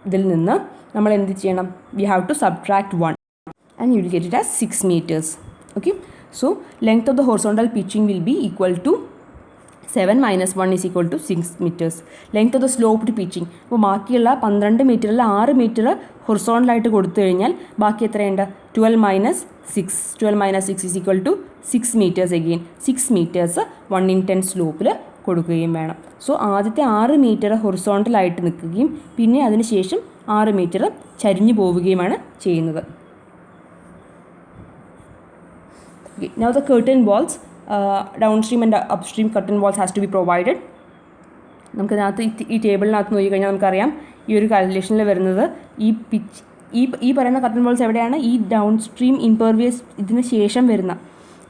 ഇതിൽ നിന്ന് നമ്മൾ എന്ത് ചെയ്യണം? We have to subtract 1 and you will get it as 6 meters. Okay, so length of the horizontal pitching will be equal to 7 - 1 is equal to 6 meters. Length of the sloped pitching, അപ്പോൾ ബാക്കിയുള്ള 12 മീറ്ററിൽ 6 metre ഹൊറിസോണ്ടലായിട്ട് കൊടുത്തു കഴിഞ്ഞാൽ ബാക്കി എത്രയുണ്ട്? 12 - 6. 12 - 6 is equal to 6 meters again. 6 meters 1 in 10 സ്ലോപ്പിൽ കൊടുക്കുകയും വേണം. So ആദ്യത്തെ 6 മീറ്റർ ഹൊറിസോണ്ടലായിട്ട് നിൽക്കുകയും പിന്നെ അതിനുശേഷം 6 മീറ്റർ ചരിഞ്ഞു പോവുകയുമാണ് ചെയ്യുന്നത്. Now the curtain walls, downstream and upstream curtain walls has to be provided. നമുക്കതിനകത്ത് ഈ ടേബിളിനകത്ത് നോക്കിക്കഴിഞ്ഞാൽ നമുക്കറിയാം ഈ ഒരു കാൽക്കുലേഷനിൽ വരുന്നത് ഈ പറയുന്ന കർട്ടൻ വാൾസ് എവിടെയാണ്, ഈ ഡൗൺ സ്ട്രീം ഇംപെർവിയസ് ഇതിന് ശേഷം വരുന്ന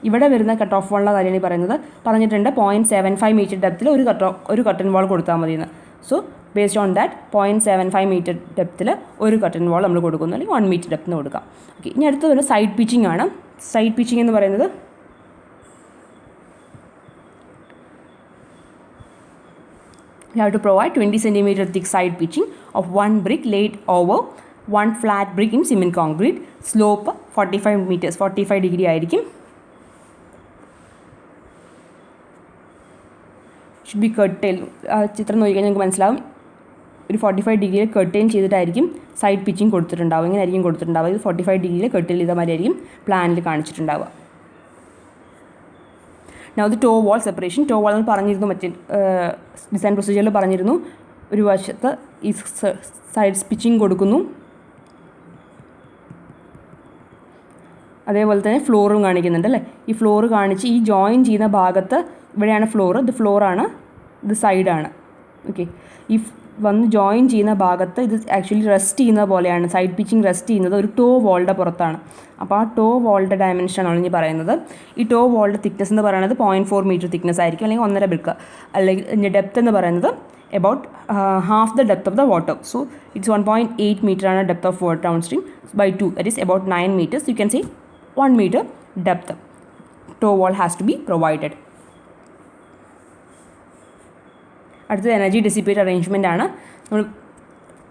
ഇവിടെ വരുന്ന കട്ട് ഓഫ് വാളിൻ്റെ കാര്യമാണ് ഈ പറയുന്നത്. പറഞ്ഞിട്ടുണ്ട് 0.75 മീറ്റർ ഡെപ്തിൽ ഒരു കർട്ടൻ വാൾ കൊടുത്താൽ മതിയെന്ന്. So based on that 0.75 meter ഡെപ്തിൽ ഒരു കർട്ടൻ വാൾ നമ്മൾ കൊടുക്കുന്നു, അല്ലെങ്കിൽ 1 മീറ്റർ ഡെപ്തിന് കൊടുക്കാം. ഓക്കെ, ഇനി അടുത്തത് ഒരു സൈഡ് പിച്ചിങ് ആണ്. സൈഡ് പിച്ചിങ് എന്ന് പറയുന്നത് you have to provide 20 cm thick side pitching of one brick laid over one flat brick in cement concrete. Slope 45 meters, 45 degree ആയിരിക്കും. should be curtail. ചിത്രം നോക്കിക്കഴിഞ്ഞാൽ നിങ്ങൾക്ക് മനസ്സിലാവും ഒരു 45 ഡിഗ്രിയിൽ കർട്ടൈൻ ചെയ്തിട്ടായിരിക്കും സൈഡ് പിച്ചിങ് കൊടുത്തിട്ടുണ്ടാവുക. ഇങ്ങനെ ആയിരിക്കും കൊടുത്തിട്ടുണ്ടാവുക. ഇത് 45 ഡിഗ്രിയിൽ കർട്ടൈൻ ചെയ്ത മാതിരി ആയിരിക്കും പ്ലാനിൽ കാണിച്ചിട്ടുണ്ടാവുക. Now the toe wall separation. toe wall എന്ന് പറഞ്ഞിരുന്നു, മറ്റേ ഡിസൈൻ പ്രൊസീജിയറിൽ പറഞ്ഞിരുന്നു. ഒരു വശത്ത് ഈ സൈഡ് പിച്ചിങ് കൊടുക്കുന്നു, അതേപോലെ തന്നെ ഫ്ലോറും കാണിക്കുന്നുണ്ട് അല്ലേ. ഈ ഫ്ലോറ് കാണിച്ച് ഈ ജോയിൻ ചെയ്യുന്ന ഭാഗത്ത് ഇവിടെയാണ് ഫ്ലോറ്, ഇത് ഫ്ലോറാണ്, ഇത് സൈഡാണ്. ഓക്കെ, ഈ വന്ന് ജോയിൻ ചെയ്യുന്ന ഭാഗത്ത് ഇത് ആക്ച്വലി റെസ്റ്റ് ചെയ്യുന്ന പോലെയാണ്. സൈഡ് പിച്ചിങ് റെസ്റ്റ് ചെയ്യുന്നത് ഒരു ടോ വാളിൻ്റെ പുറത്താണ്. അപ്പോൾ ആ ടോ വാളിൻ്റെ ഡയമെൻഷനാണ് ഇനി പറയുന്നത്. ഈ ടോ വാളിൻ്റെ തിക്നെസ് എന്ന് പറയുന്നത് 0.4 മീറ്റർ തിക്നെസ് ആയിരിക്കും, അല്ലെങ്കിൽ 1.5 ബ്രിക്ക്. അല്ലെങ്കിൽ ഇതിൻ്റെ ഡെപ്ത് എന്ന് പറയുന്നത് about half the depth of the water. So it's 1.8 meter ആണ് depth of water downstream by 2, that is about 9 meters. You can say 1 meter depth toe wall has to be provided. അടുത്തത് energy dissipate arrangement ആണ്. നമ്മൾ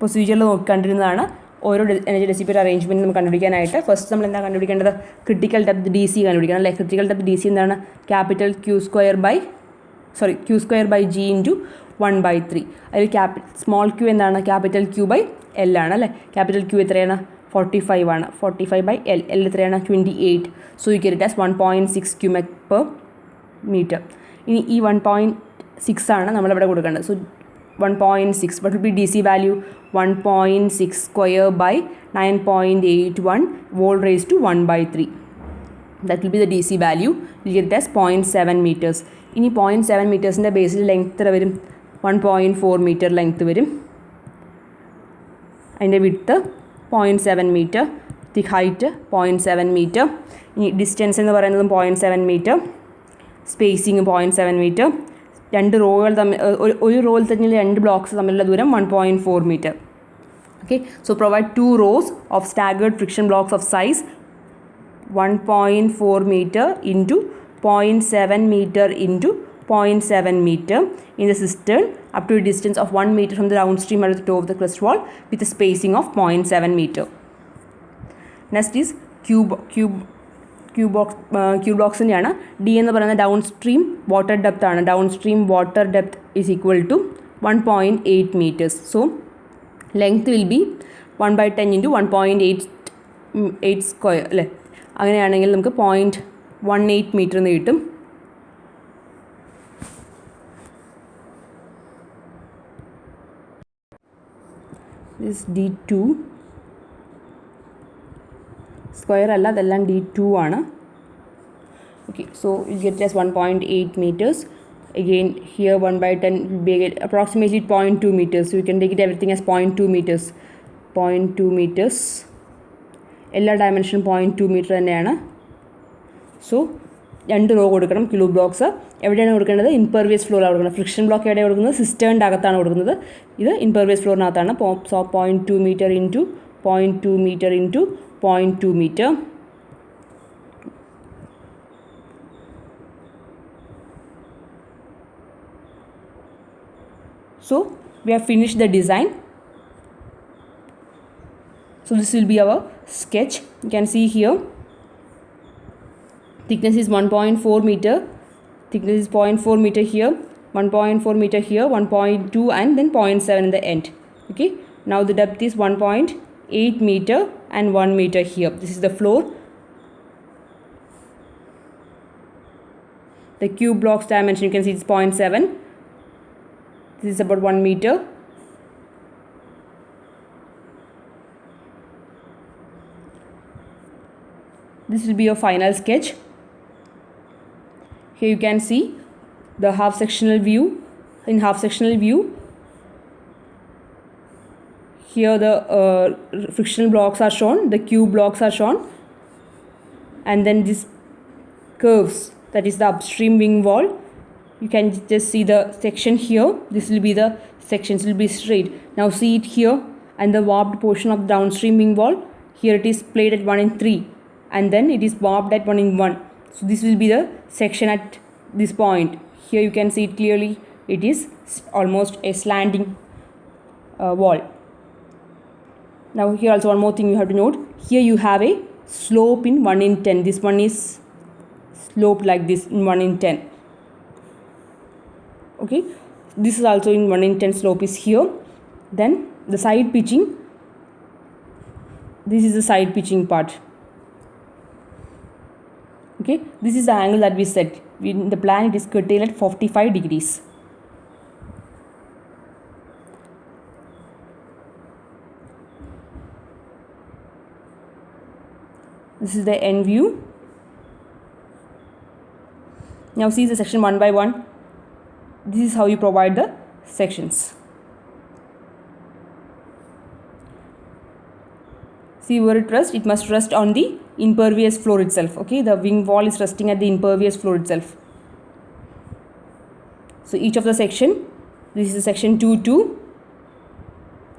പ്രൊസീജിയറിൽ കണ്ടിരുന്നതാണ്. ഓരോ energy dissipate arrangement നമുക്ക് കണ്ടുപിടിക്കാനായിട്ട് first നമ്മൾ എന്താ കണ്ടുപിടിക്കേണ്ടത്, ക്രിട്ടിക്കൽ ഡെപ്ത് ഡി സി കണ്ടുപിടിക്കണം അല്ലേ. ക്രിട്ടിക്കൽ ഡെപ്ത് ഡി സി എന്താണ്, Q square by G into 1/3. അതിൽ സ്മോൾ ക്യൂ എന്താണ്, ക്യാപിറ്റൽ ക്യൂ ബൈ എൽ ആണ് അല്ലേ. ക്യാപിറ്റൽ ക്യൂ എത്രയാണ്, 45 ആണ്. 45 ബൈ എൽ, എൽ എത്രയാണ്, 28. So you get it as 1.6 cumec per meter. ഇനി ഈ 1.6 ആണ് നമ്മളിവിടെ കൊടുക്കേണ്ടത്. So 1.6, what will be DC value, 1.6 square by 9.81 whole raised to 1/3. That will be the DC value. You get that as 0.7 meters. ഇനി 0.7 മീറ്റേഴ്സിൻ്റെ ബേസിൽ length എത്ര വരും, 1.4 metre length വരും. അതിൻ്റെ width 0.7 meter, the height 0.7 meter. ഇനി ഡിസ്റ്റൻസ് എന്ന് പറയുന്നതും 0.7 metre, spacing 0.7 metre. രണ്ട് റോകൾ തമ്മിൽ ഒരു റോയിൽ തന്നെ 2 ബ്ലോക്സ് തമ്മിലുള്ള ദൂരം 1.4 meter. Okay, so provide 2 rows of staggered friction blocks of size 1.4 meter into 0.7 meter into 0.7 meter in the cistern up to a distance of 1 meter from the downstream at the toe of the crest wall with a spacing of 0.7 meter. Next is Q ബ്ലോക്സിൻ്റെയാണ്. D എന്ന് പറയുന്നത് downstream water depth ആണ്. Downstream water depth is equal to 1.8 meters. So length will be 1/10 into 1.8 square അല്ലേ. അങ്ങനെയാണെങ്കിൽ നമുക്ക് 0.18 metre എന്ന് കിട്ടും. This D2 square അല്ല, അതെല്ലാം D2 ആണ്. Okay, so you get as 1.8 meters. Again here 1/10 will be approximately 0.2 meters. So you can take it everything as 0.2 meters. 0.2 meters. എല്ലാ ഡയമെൻഷനും 0.2 metre തന്നെയാണ്. സോ 2 റോ കൊടുക്കണം ക്യൂ ബ്ലോക്സ്. എവിടെയാണ് കൊടുക്കേണ്ടത്, ഇംപെർവിയസ് ഫ്ലോറാണ് കൊടുക്കുന്നത്. Friction block എവിടെയാണ് കൊടുക്കുന്നത്, സിസ്റ്റേണിൻ്റെ അകത്താണ് കൊടുക്കുന്നത്. ഇത് ഇംപെർവിയസ് ഫ്ലോറിനകത്താണ്. So 0.2 meter into 0.2 meter into 0.2 meter. So we have finished the design. So this will be our sketch. You can see here thickness is 1.4 meter. Thickness is 0.4 meter here, 1.4 meter here, 1.2 and then 0.7 in the end. Okay, now the depth is 1.8 meter and 1 meter here. This is the floor. The cube blocks dimension, you can see it's 0.7. This is about 1 meter. This will be your final sketch. Here you can see the half sectional view. In half sectional view, here the frictional blocks are shown, the cube blocks are shown, and then this curves, that is the upstream wing wall. You can just see the section here. This will be the sections, will be straight. Now see it here, and the warped portion of the downstream wing wall. Here it is played at 1 in 3, and then it is warped at 1 in 1. So this will be the section at this point. Here you can see it clearly. It is almost a slanting wall. Now here also one more thing you have to note. Here you have a slope in 1 in 10. This one is sloped like this in 1 in 10. Okay, this is also in 1 in 10 slope is here. Then the side pitching. This is the side pitching part. Okay, this is the angle that we set. In the plan it is curtailed at 45 degrees. This is the end view. Now see the section one by one. This is how you provide the sections. See where it rests. It must rest on the impervious floor itself. Okay, the wing wall is resting at the impervious floor itself. So each of the section, this is section 2-2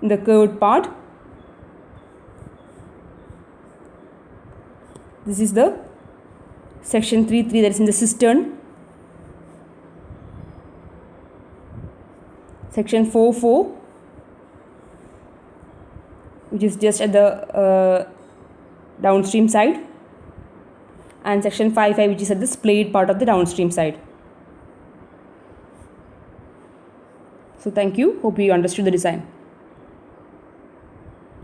in the curved part. This is the section 3-3 that is in the cistern. Section 4-4, which is just at the downstream side, and section 5-5, which is at the splayed part of the downstream side. So thank you. Hope you understood the design.